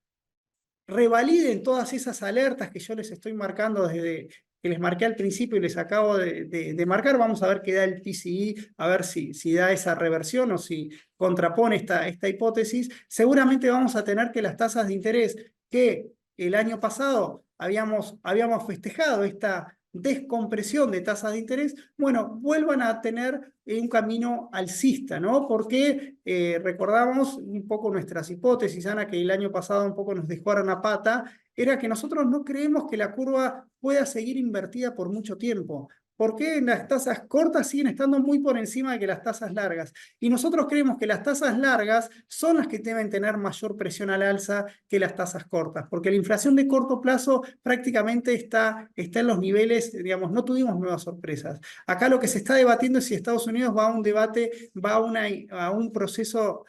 revaliden todas esas alertas que yo les estoy marcando desde que les marqué al principio y les acabo de marcar, vamos a ver qué da el PCI, a ver si da esa reversión o si contrapone esta hipótesis. Seguramente vamos a tener que las tasas de interés que el año pasado habíamos festejado esta descompresión de tasas de interés, bueno, vuelvan a tener un camino alcista, ¿no? Porque recordamos un poco nuestras hipótesis, Ana, que el año pasado un poco nos dejó a una pata, era que nosotros no creemos que la curva pueda seguir invertida por mucho tiempo. ¿por qué las tasas cortas siguen estando muy por encima de que las tasas largas? Y nosotros creemos que las tasas largas son las que deben tener mayor presión al alza que las tasas cortas, porque la inflación de corto plazo prácticamente está en los niveles, digamos, no tuvimos nuevas sorpresas. Acá lo que se está debatiendo es si Estados Unidos va a un debate, va a un proceso,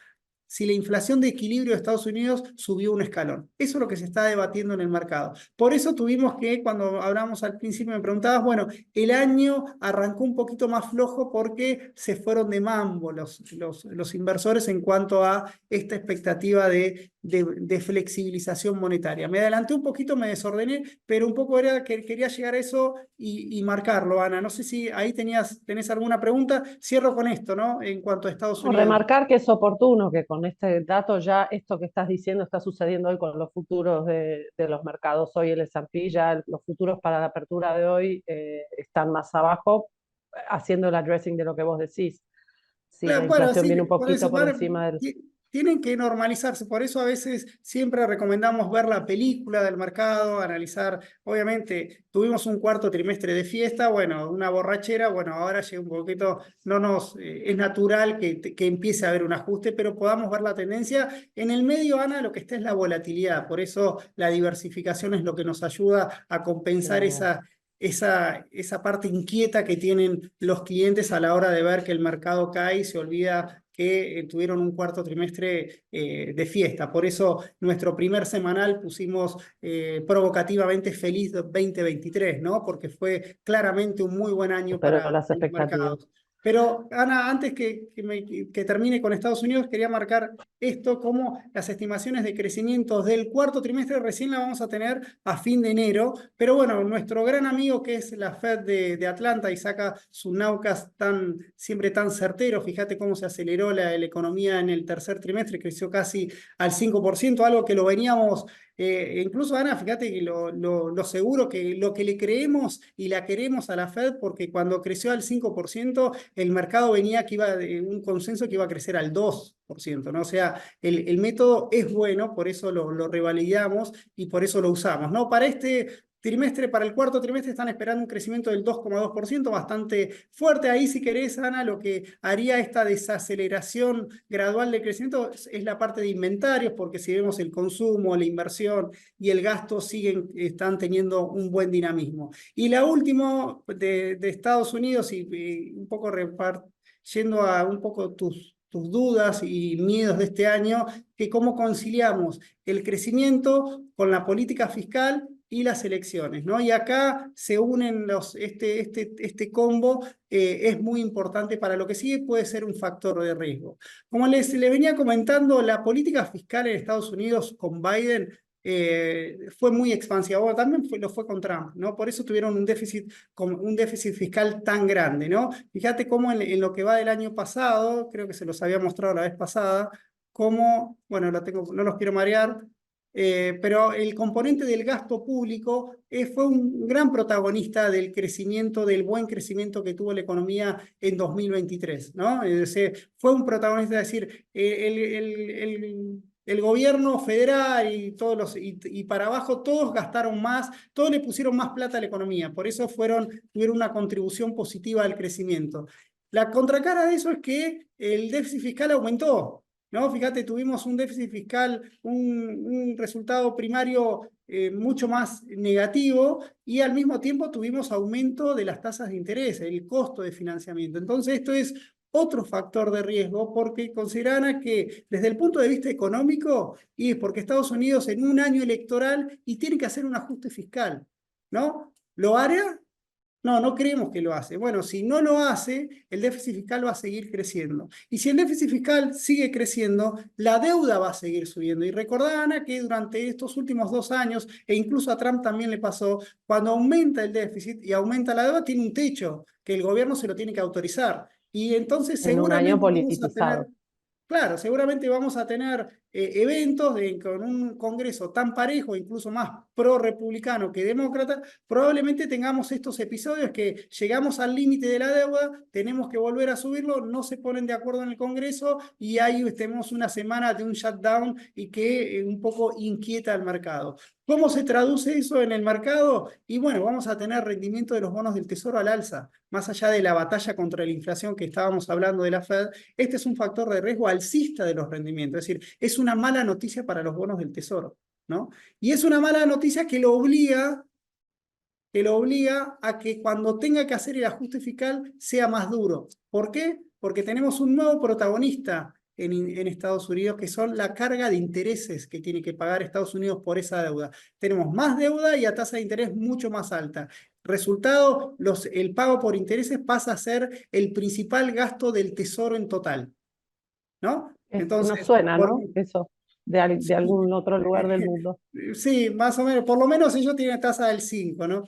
si la inflación de equilibrio de Estados Unidos subió un escalón. Eso es lo que se está debatiendo en el mercado. Por eso tuvimos que, cuando hablamos al principio, me preguntabas, bueno, el año arrancó un poquito más flojo porque se fueron de mambo los inversores en cuanto a esta expectativa de flexibilización monetaria. Me adelanté un poquito, me desordené, pero un poco era que quería llegar a eso y marcarlo, Ana. No sé si ahí tenés alguna pregunta. Cierro con esto, ¿no? En cuanto a Estados No, Unidos. remarcar que es oportuno que con este dato ya esto que estás diciendo está sucediendo hoy con los futuros de los mercados. Hoy el S&P, ya los futuros para la apertura de hoy están más abajo, haciendo el addressing de lo que vos decís. Si la Claro, bueno, inflación sí, viene un por eso poquito por encima del... tienen que normalizarse, por eso a veces siempre recomendamos ver la película del mercado, analizar, obviamente tuvimos un cuarto trimestre de fiesta, bueno, una borrachera, bueno, ahora llega un poquito, es natural que empiece a haber un ajuste, pero podamos ver la tendencia. En el medio, Ana, lo que está es la volatilidad, por eso la diversificación es lo que nos ayuda a compensar esa parte inquieta que tienen los clientes a la hora de ver que el mercado cae y se olvida que tuvieron un cuarto trimestre de fiesta. Por eso nuestro primer semanal pusimos provocativamente feliz 2023, ¿no? Porque fue claramente un muy buen año Pero para las los expectativas. mercados. Pero, Ana, antes que termine con Estados Unidos, quería marcar esto como las estimaciones de crecimiento del cuarto trimestre recién la vamos a tener a fin de enero, pero bueno, nuestro gran amigo que es la Fed de Atlanta y saca su nowcast siempre tan certero, fíjate cómo se aceleró la economía en el tercer trimestre, creció casi al 5%, algo que lo veníamos incluso Ana, fíjate que lo seguro que lo que le creemos y la queremos a la Fed, porque cuando creció al 5%, el mercado venía que iba de un consenso que iba a crecer al 2%, ¿no? O sea, el método es bueno, por eso lo revalidamos y por eso lo usamos, ¿no? Para este trimestre, para el cuarto trimestre están esperando un crecimiento del 2,2%, bastante fuerte. Ahí, si querés, Ana, lo que haría esta desaceleración gradual de crecimiento es la parte de inventarios, porque si vemos el consumo, la inversión y el gasto están teniendo un buen dinamismo. Y la última de Estados Unidos, y un poco yendo a un poco tus dudas y miedos de este año, que cómo conciliamos el crecimiento con la política fiscal y las elecciones, ¿no? Y acá se unen este combo, es muy importante para lo que sigue, puede ser un factor de riesgo. Como les venía comentando, la política fiscal en Estados Unidos con Biden fue muy expansiva. Bueno, también lo fue con Trump, ¿no? Por eso tuvieron un déficit fiscal tan grande, ¿no? Fíjate cómo en lo que va del año pasado, creo que se los había mostrado la vez pasada, cómo, bueno, no los quiero marear, pero el componente del gasto público fue un gran protagonista del crecimiento, del buen crecimiento que tuvo la economía en 2023, ¿no? Es decir, fue un protagonista, es decir, el gobierno federal y para abajo todos gastaron más, todos le pusieron más plata a la economía, por eso tuvieron una contribución positiva al crecimiento. La contracara de eso es que el déficit fiscal aumentó, ¿no? Fíjate, tuvimos un déficit fiscal, un resultado primario mucho más negativo y al mismo tiempo tuvimos aumento de las tasas de interés, el costo de financiamiento. Entonces, esto es otro factor de riesgo porque consideran que desde el punto de vista económico, y es porque Estados Unidos en un año electoral y tiene que hacer un ajuste fiscal, ¿no? ¿Lo hará? No, no creemos que lo hace. Bueno, si no lo hace, el déficit fiscal va a seguir creciendo. Y si el déficit fiscal sigue creciendo, la deuda va a seguir subiendo. Y recordá, Ana, que durante estos últimos 2 años, e incluso a Trump también le pasó, cuando aumenta el déficit y aumenta la deuda, tiene un techo que el gobierno se lo tiene que autorizar. Y entonces En un año seguramente vamos a tener, politizado. claro, seguramente vamos a tener eventos con un Congreso tan parejo, incluso más pro-republicano que demócrata, probablemente tengamos estos episodios que llegamos al límite de la deuda, tenemos que volver a subirlo, no se ponen de acuerdo en el Congreso y ahí tenemos una semana de un shutdown y que un poco inquieta al mercado. ¿Cómo se traduce eso en el mercado? Y bueno, vamos a tener rendimiento de los bonos del Tesoro al alza. Más allá de la batalla contra la inflación que estábamos hablando de la Fed, este es un factor de riesgo alcista de los rendimientos. Es decir, es una mala noticia para los bonos del Tesoro, ¿no? Y es una mala noticia que lo obliga a que cuando tenga que hacer el ajuste fiscal sea más duro. ¿Por qué? Porque tenemos un nuevo protagonista en Estados Unidos, que son la carga de intereses que tiene que pagar Estados Unidos por esa deuda. Tenemos más deuda y a tasa de interés mucho más alta. Resultado, el pago por intereses pasa a ser el principal gasto del tesoro en total, ¿no? Nos Entonces, suena, ¿no? Eso, de algún otro lugar del mundo. sí, más o menos, por lo menos ellos tienen tasa del 5, ¿no?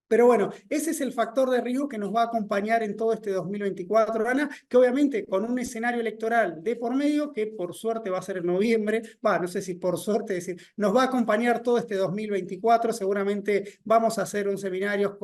Pero bueno, ese es el factor de riesgo que nos va a acompañar en todo este 2024, Ana, que obviamente con un escenario electoral de por medio, que por suerte va a ser en noviembre, no sé si por suerte, es decir, nos va a acompañar todo este 2024, seguramente vamos a hacer un seminario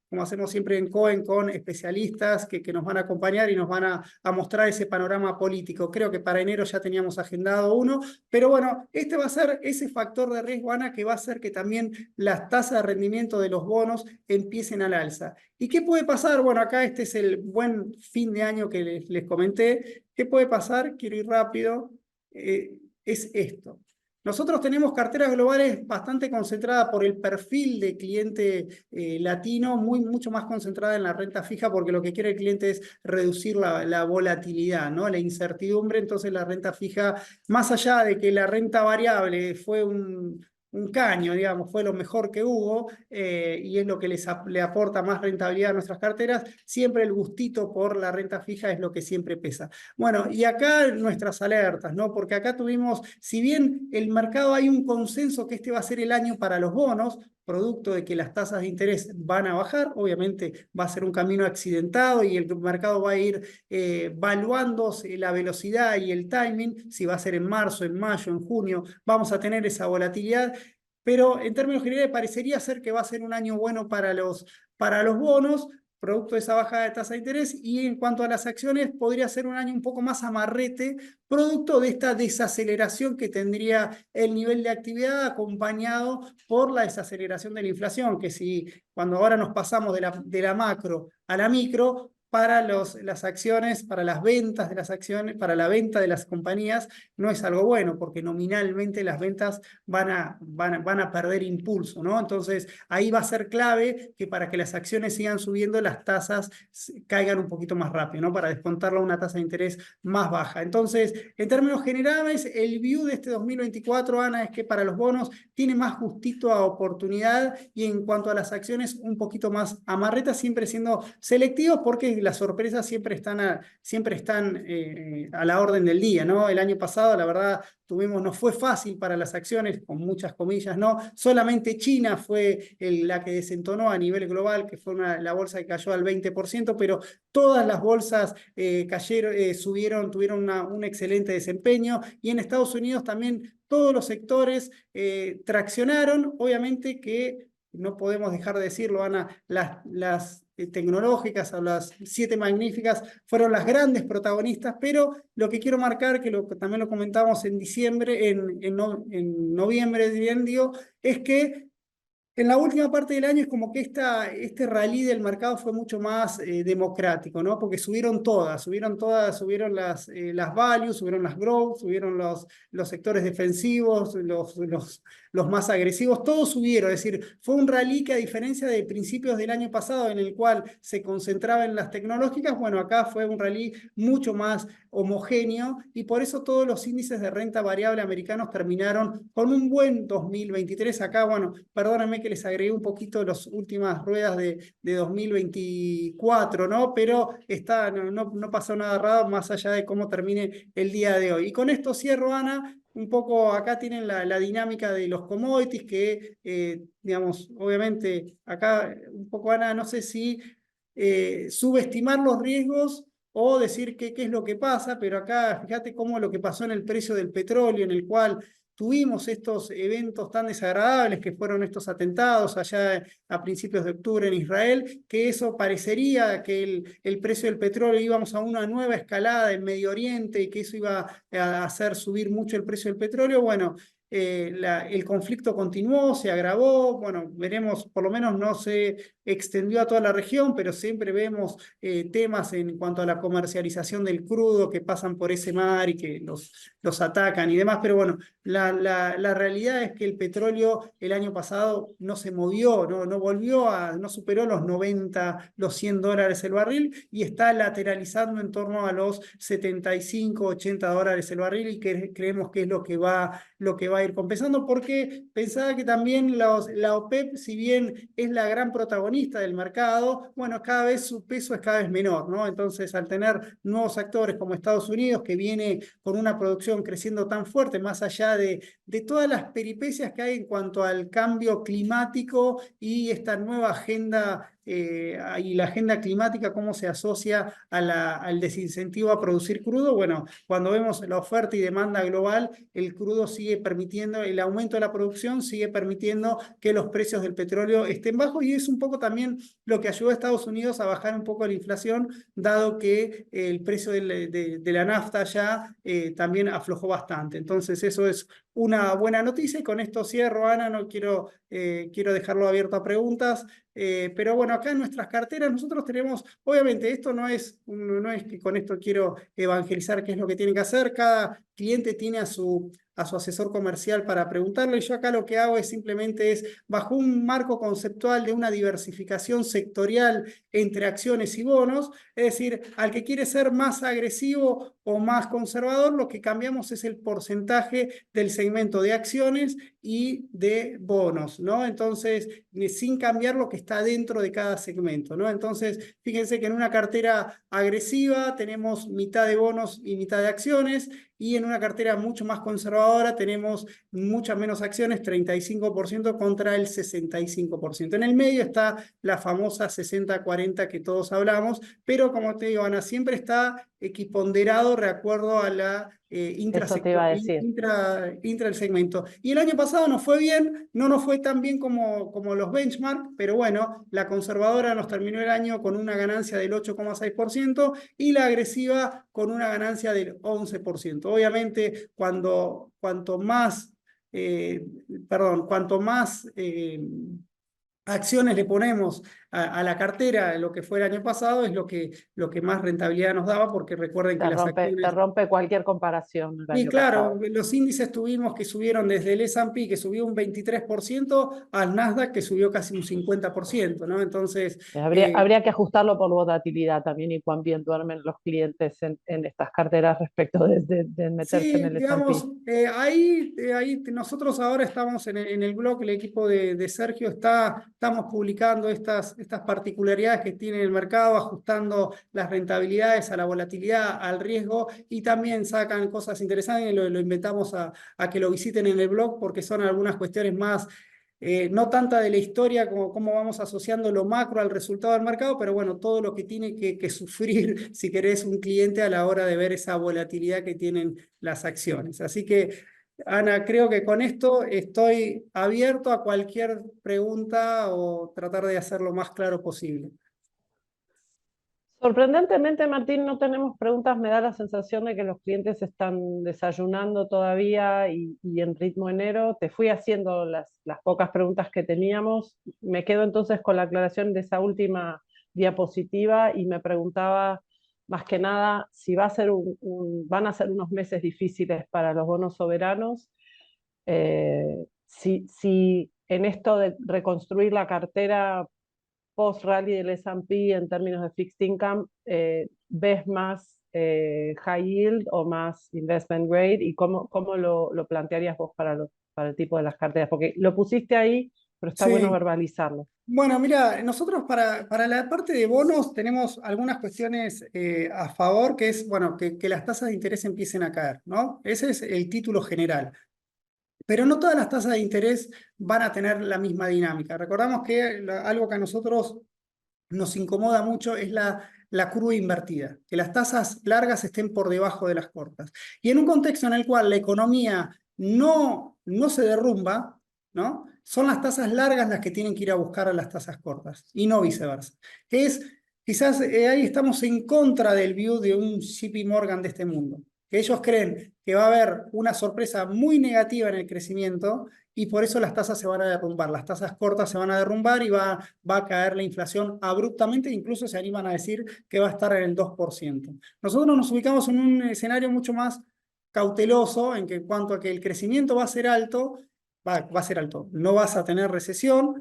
como hacemos siempre en Cohen, con especialistas que nos van a acompañar y nos van a mostrar ese panorama político. Creo que para enero ya teníamos agendado uno, pero bueno, este va a ser ese factor de riesgo, Ana, que va a hacer que también las tasas de rendimiento de los bonos empiecen al alza. ¿Y qué puede pasar? Bueno, acá este es el buen fin de año que les comenté. ¿Qué puede pasar? Quiero ir rápido. Es esto. Nosotros tenemos carteras globales bastante concentradas por el perfil de cliente latino, mucho más concentrada en la renta fija, porque lo que quiere el cliente es reducir la volatilidad, ¿no? La incertidumbre. Entonces la renta fija, más allá de que la renta variable fue un caño, digamos, fue lo mejor que hubo y es lo que le aporta más rentabilidad a nuestras carteras, siempre el gustito por la renta fija es lo que siempre pesa. Bueno, y acá nuestras alertas, ¿no? Porque acá tuvimos, si bien el mercado hay un consenso que este va a ser el año para los bonos, producto de que las tasas de interés van a bajar, obviamente va a ser un camino accidentado y el mercado va a ir evaluándose la velocidad y el timing, si va a ser en marzo, en mayo, en junio, vamos a tener esa volatilidad, pero en términos generales parecería ser que va a ser un año bueno para los bonos, producto de esa bajada de tasa de interés, y en cuanto a las acciones, podría ser un año un poco más amarrete, producto de esta desaceleración que tendría el nivel de actividad acompañado por la desaceleración de la inflación, que si cuando ahora nos pasamos de la macro a la micro, para las acciones, para las ventas de las acciones, para la venta de las compañías, no es algo bueno, porque nominalmente las ventas van a perder impulso, ¿no? Entonces, ahí va a ser clave que para que las acciones sigan subiendo, las tasas caigan un poquito más rápido, ¿no? Para descontarlo a una tasa de interés más baja. Entonces, en términos generales, el view de este 2024, Ana, es que para los bonos tiene más justito a oportunidad y en cuanto a las acciones, un poquito más amarreta, siempre siendo selectivos porque las sorpresas siempre están a la orden del día, ¿no? El año pasado, la verdad, no fue fácil para las acciones, con muchas comillas, ¿no? Solamente China fue la que desentonó a nivel global, que fue la bolsa que cayó al 20%, pero todas las bolsas subieron, tuvieron un excelente desempeño, y en Estados Unidos también todos los sectores traccionaron. Obviamente que no podemos dejar de decirlo, Ana, las tecnológicas o las 7 magníficas fueron las grandes protagonistas, pero lo que quiero marcar, que también lo comentamos en diciembre, en noviembre, digo, es que en la última parte del año es como que este rally del mercado fue mucho más democrático, ¿no? Porque subieron las values, subieron las growth, subieron los sectores defensivos, los más agresivos, todos subieron. Es decir, fue un rally que, a diferencia de principios del año pasado en el cual se concentraba en las tecnológicas, bueno, acá fue un rally mucho más homogéneo y por eso todos los índices de renta variable americanos terminaron con un buen 2023. Acá, bueno, perdónenme que les agregué un poquito las últimas ruedas de 2024, ¿no? Pero no pasó nada raro más allá de cómo termine el día de hoy. Y con esto cierro, Ana. Un poco acá tienen la dinámica de los commodities que, digamos, obviamente acá un poco, Ana, no sé si subestimar los riesgos o decir qué es lo que pasa, pero acá fíjate cómo lo que pasó en el precio del petróleo, en el cual tuvimos estos eventos tan desagradables que fueron estos atentados allá a principios de octubre en Israel, que eso parecería que el precio del petróleo íbamos a una nueva escalada en Medio Oriente y que eso iba a hacer subir mucho el precio del petróleo. Bueno, el conflicto continuó, se agravó, bueno, veremos, por lo menos no se extendió a toda la región, pero siempre vemos temas en cuanto a la comercialización del crudo que pasan por ese mar y que los atacan y demás, pero bueno, la realidad es que el petróleo el año pasado no se movió, no volvió no superó los 90, los $100 el barril y está lateralizando en torno a los 75, $80 el barril y creemos que es lo que va a ir compensando, porque pensaba que también la OPEP, si bien es la gran protagonista del mercado, bueno, cada vez su peso es cada vez menor, ¿no? Entonces, al tener nuevos actores como Estados Unidos, que viene con una producción creciendo tan fuerte, más allá de todas las peripecias que hay en cuanto al cambio climático y esta nueva agenda y la agenda climática, cómo se asocia al desincentivo a producir crudo. Bueno, cuando vemos la oferta y demanda global, el crudo sigue permitiendo, el aumento de la producción sigue permitiendo que los precios del petróleo estén bajos y es un poco también lo que ayudó a Estados Unidos a bajar un poco la inflación, dado que el precio de la nafta ya también aflojó bastante. Entonces eso es una buena noticia y con esto cierro, Ana, no quiero dejarlo abierto a preguntas. Pero bueno, acá en nuestras carteras nosotros tenemos, obviamente esto no es que con esto quiero evangelizar qué es lo que tienen que hacer, cada cliente tiene a su asesor comercial para preguntarle, y yo acá lo que hago es simplemente bajo un marco conceptual de una diversificación sectorial entre acciones y bonos, es decir, al que quiere ser más agresivo o más conservador, lo que cambiamos es el porcentaje del segmento de acciones y de bonos, ¿no? Entonces, sin cambiar lo que está dentro de cada segmento, ¿no? Entonces, fíjense que en una cartera agresiva tenemos mitad de bonos y mitad de acciones, y en una cartera mucho más conservadora tenemos muchas menos acciones, 35% contra el 65%. En el medio está la famosa 60-40 que todos hablamos, pero como te digo, Ana, siempre está equiponderado de acuerdo a la Eso te iba a decir. intra el segmento. Y el año pasado nos fue bien, no nos fue tan bien como los benchmark, pero bueno, la conservadora nos terminó el año con una ganancia del 8,6% y la agresiva con una ganancia del 11%. Obviamente, cuanto más acciones le ponemos a la cartera, lo que fue el año pasado, es lo que más rentabilidad nos daba, porque recuerden que las Te acciones... rompe cualquier comparación el Y año claro, pasado. los índices tuvimos que subieron desde el S&P, que subió un 23%, al Nasdaq, que subió casi un 50%, ¿no? Entonces, Habría que ajustarlo por volatilidad también y cuán bien duermen los clientes en estas carteras respecto de meterse en sí, el S&P. digamos, ahí nosotros ahora estamos en el blog, el equipo de Sergio estamos publicando estas particularidades que tiene el mercado, ajustando las rentabilidades a la volatilidad, al riesgo, y también sacan cosas interesantes, lo inventamos a que lo visiten en el blog porque son algunas cuestiones más no tanta de la historia como cómo vamos asociando lo macro al resultado del mercado, pero bueno, todo lo que tiene que sufrir, si querés, un cliente a la hora de ver esa volatilidad que tienen las acciones. Así que, Ana, creo que con esto estoy abierto a cualquier pregunta o tratar de hacerlo lo más claro posible. Sorprendentemente, Martín, no tenemos preguntas. Me da la sensación de que los clientes están desayunando todavía y en ritmo enero. Te fui haciendo las pocas preguntas que teníamos. Me quedo entonces con la aclaración de esa última diapositiva y me preguntaba más que nada si van a ser unos meses difíciles para los bonos soberanos. Si en esto de reconstruir la cartera post-rally del S&P en términos de fixed income, ¿ves más high yield o más investment grade? ¿Y cómo lo plantearías vos para el tipo de las carteras? Porque lo pusiste ahí, pero está bueno Sí, verbalizarlo. bueno, mira, nosotros para la parte de bonos tenemos algunas cuestiones a favor, que es, bueno, que las tasas de interés empiecen a caer, ¿no? Ese es el título general. Pero no todas las tasas de interés van a tener la misma dinámica. Recordamos que algo que a nosotros nos incomoda mucho es la curva invertida, que las tasas largas estén por debajo de las cortas. Y en un contexto en el cual la economía no se derrumba, ¿no? Son las tasas largas las que tienen que ir a buscar a las tasas cortas y no viceversa. Que es, quizás ahí estamos en contra del view de un JP Morgan de este mundo, que ellos creen que va a haber una sorpresa muy negativa en el crecimiento y por eso las tasas se van a derrumbar, las tasas cortas se van a derrumbar y va a caer la inflación abruptamente, incluso se animan a decir que va a estar en el 2%. Nosotros nos ubicamos en un escenario mucho más cauteloso en que, cuanto a que el crecimiento va a ser alto, va a ser alto, no vas a tener recesión,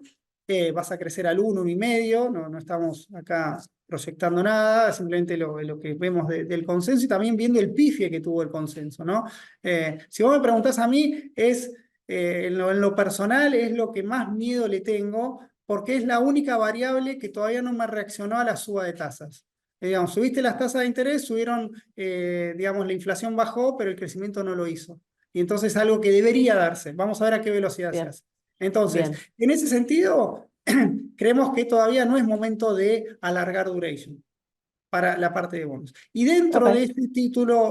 vas a crecer al 1, 1,5, no estamos acá proyectando nada, simplemente lo que vemos del consenso y también viendo el pifie que tuvo el consenso, ¿no? Si vos me preguntás a mí, en lo personal es lo que más miedo le tengo, porque es la única variable que todavía no me reaccionó a la suba de tasas. Digamos, subiste las tasas de interés, subieron, digamos, la inflación bajó, pero el crecimiento no lo hizo. Y entonces es algo que debería darse. Vamos a ver a qué velocidad se Bien, hace. Entonces, bien. en ese sentido, creemos que todavía no es momento de alargar duration para la parte de bonos. Y dentro de Ok. este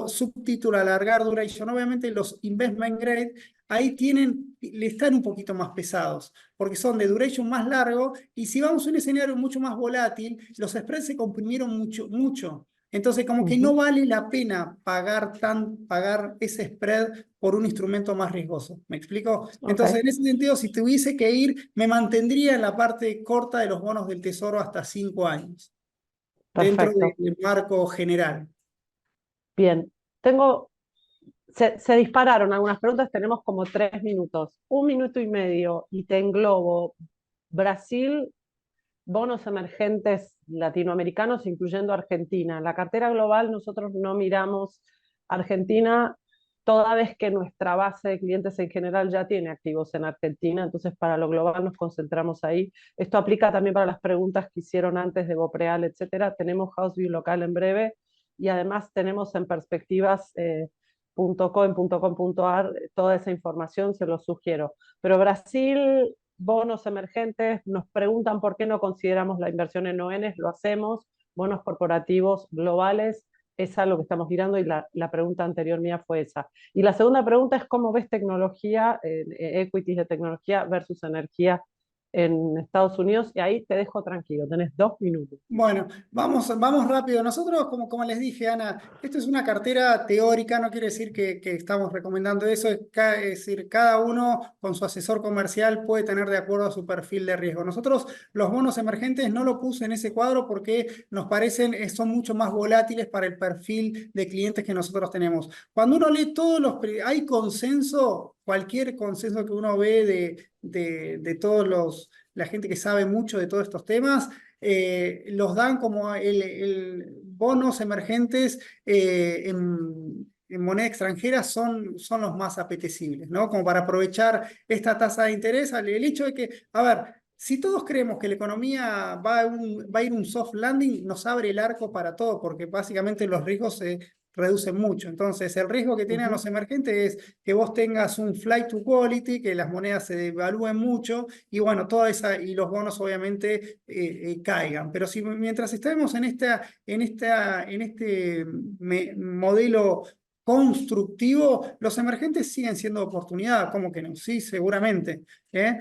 subtítulo alargar duration, obviamente los investment grade ahí le están un poquito más pesados, porque son de duration más largo, y si vamos a un escenario mucho más volátil, los spreads se comprimieron mucho, mucho. Entonces, como que no Ujú. vale la pena pagar ese spread por un instrumento más riesgoso. ¿Me explico? Entonces, Ok, en ese sentido, si tuviese que ir, me mantendría en la parte corta de los bonos del tesoro hasta 5 años dentro perfecto. del marco general. Bien. Tengo, se dispararon algunas preguntas, tenemos como 3 minutos. 1 minuto y medio y te englobo Brasil, bonos emergentes latinoamericanos, incluyendo Argentina. En la cartera global nosotros no miramos Argentina, toda vez que nuestra base de clientes en general ya tiene activos en Argentina, entonces para lo global nos concentramos ahí. Esto aplica también para las preguntas que hicieron antes de Bopreal, etcétera. Tenemos House View local en breve y además tenemos en perspectivas .com.ar toda esa información, se los sugiero. Pero Brasil, bonos emergentes, nos preguntan por qué no consideramos la inversión en ONs, lo hacemos, bonos corporativos globales, es algo que estamos mirando y la pregunta anterior mía fue esa. Y la segunda pregunta es cómo ves tecnología, equities de tecnología versus energía en Estados Unidos, y ahí te dejo tranquilo, tenés 2 minutos. Bueno, vamos rápido. Nosotros, como les dije, Ana, esto es una cartera teórica, no quiere decir que estamos recomendando eso, es decir, cada uno con su asesor comercial puede tener de acuerdo a su perfil de riesgo. Nosotros los bonos emergentes no lo puse en ese cuadro porque nos parecen, son mucho más volátiles para el perfil de clientes que nosotros tenemos. Cuando uno lee hay consenso, cualquier consenso que uno ve de todos la gente que sabe mucho de todos estos temas, los dan como el bonos emergentes en moneda extranjera son los más apetecibles, ¿no? Como para aprovechar esta tasa de interés, el hecho de que, a ver, si todos creemos que la economía va a ir un soft landing, nos abre el arco para todo, porque básicamente los riesgos se reducen mucho. Entonces, el riesgo que tienen los emergentes es que vos tengas un flight to quality, que las monedas se devalúen mucho, y bueno, y los bonos obviamente caigan. Pero si mientras estemos en este modelo constructivo, los emergentes siguen siendo oportunidad, ¿cómo que no? Sí, seguramente. ¿Eh?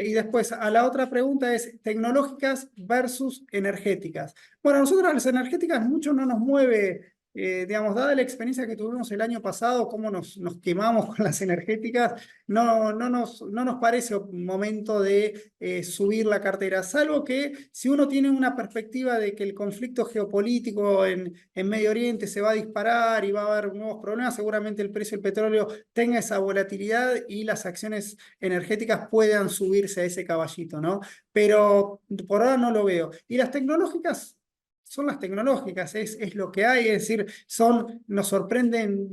Y después, a la otra pregunta es tecnológicas versus energéticas. Bueno, a nosotros las energéticas mucho no nos mueve, digamos, dada la experiencia que tuvimos el año pasado, cómo nos quemamos con las energéticas, no nos parece un momento de subir la cartera, salvo que si uno tiene una perspectiva de que el conflicto geopolítico en Medio Oriente se va a disparar y va a haber nuevos problemas, seguramente el precio del petróleo tenga esa volatilidad y las acciones energéticas puedan subirse a ese caballito, ¿no? Pero por ahora no lo veo. Y las tecnológicas son las tecnológicas, es lo que hay, es decir, nos sorprenden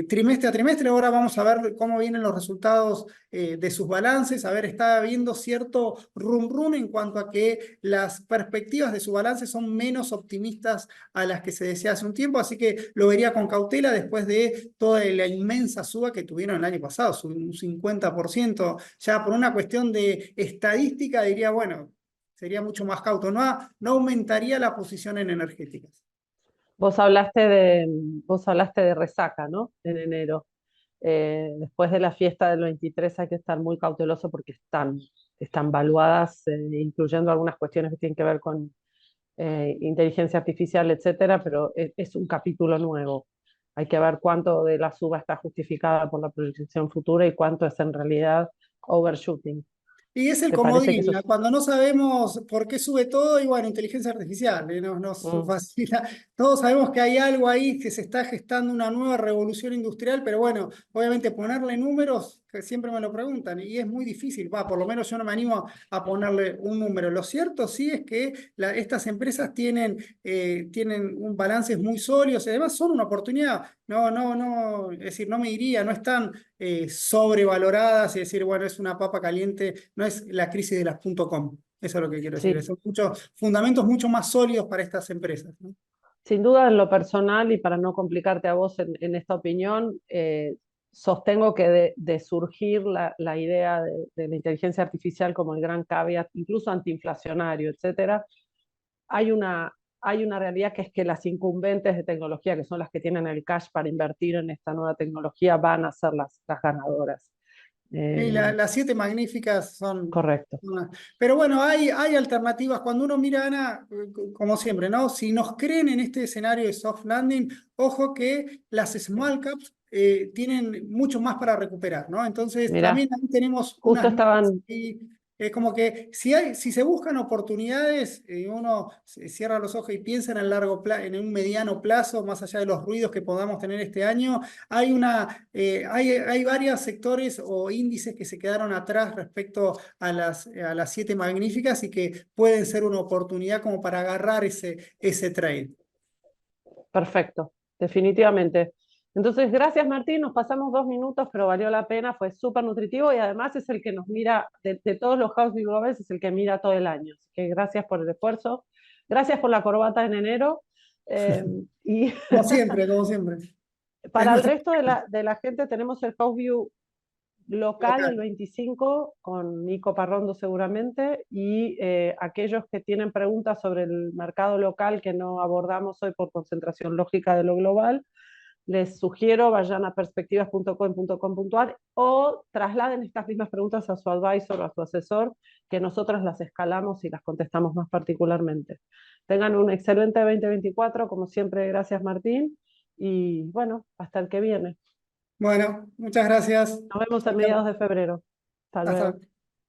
trimestre a trimestre. Ahora vamos a ver cómo vienen los resultados de sus balances. A ver, está habiendo cierto rum en cuanto a que las perspectivas de su balance son menos optimistas a las que se decía hace un tiempo, así que lo vería con cautela después de toda la inmensa suba que tuvieron el año pasado, un 50%. Ya por una cuestión de estadística diría, bueno, sería mucho más cauto, no aumentaría la posición en energéticas. Vos hablaste de, vos hablaste de resaca, ¿no? En enero. Después de la fiesta del 23 hay que estar muy cauteloso porque están valuadas, incluyendo algunas cuestiones que tienen que ver con inteligencia artificial, etcétera, pero es un capítulo nuevo. Hay que ver cuánto de la suba está justificada por la proyección futura y cuánto es en realidad overshooting. Y es el ¿Te parece que comodín, eso ¿no? es? Cuando no sabemos por qué sube todo, y bueno, inteligencia artificial, nos Mm, fascina. Todos sabemos que hay algo ahí, que se está gestando una nueva revolución industrial, pero bueno, obviamente ponerle números, que siempre me lo preguntan, y es muy difícil, va, por lo menos yo no me animo a ponerle un número. Lo cierto sí es que estas empresas tienen un balances muy sólidos, y además son una oportunidad. No, es decir, no me diría, no están sobrevaloradas y decir, bueno, es una papa caliente, no es la crisis de las .com. Eso es lo que quiero decir. sí, Son muchos fundamentos mucho más sólidos para estas empresas, ¿no? sin duda en lo personal y para no complicarte a vos en esta opinión, sostengo que de surgir la idea de la inteligencia artificial como el gran caveat, incluso antiinflacionario, etcétera, hay una, hay una realidad que es que las incumbentes de tecnología, que son las que tienen el cash para invertir en esta nueva tecnología, van a ser las ganadoras. Y Eh, las siete magníficas son... correcto. Pero bueno, hay alternativas. Cuando uno mira, Ana, como siempre, ¿no? Si nos creen en este escenario de soft landing, ojo que las small caps tienen mucho más para recuperar, ¿no? Entonces, Mirá, también ahí tenemos justo unas nuevas estaban, y es como que si se buscan oportunidades, uno cierra los ojos y piensa en el largo plazo, en un mediano plazo, más allá de los ruidos que podamos tener este año, hay varios sectores o índices que se quedaron atrás respecto a las siete magníficas y que pueden ser una oportunidad como para agarrar ese trade. perfecto, definitivamente. Entonces, gracias Martín, nos pasamos 2 minutos, pero valió la pena, fue súper nutritivo y además es el que nos mira, de todos los house globales, es el que mira todo el año. Así que gracias por el esfuerzo, gracias por la corbata en enero y Como siempre, como siempre. Es para el nuestro resto de la gente tenemos el House View local el local. 25 con Nico Parrondo seguramente y aquellos que tienen preguntas sobre el mercado local que no abordamos hoy por concentración lógica de lo global, les sugiero vayan a perspectivas.com.ar o trasladen estas mismas preguntas a su advisor o a su asesor, que nosotros las escalamos y las contestamos más particularmente. Tengan un excelente 2024, como siempre, gracias Martín, y bueno, hasta el que viene. Bueno, muchas gracias. Nos vemos a Chao, chao. mediados de febrero. Hasta Hasta. luego.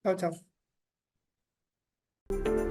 Chao, chao.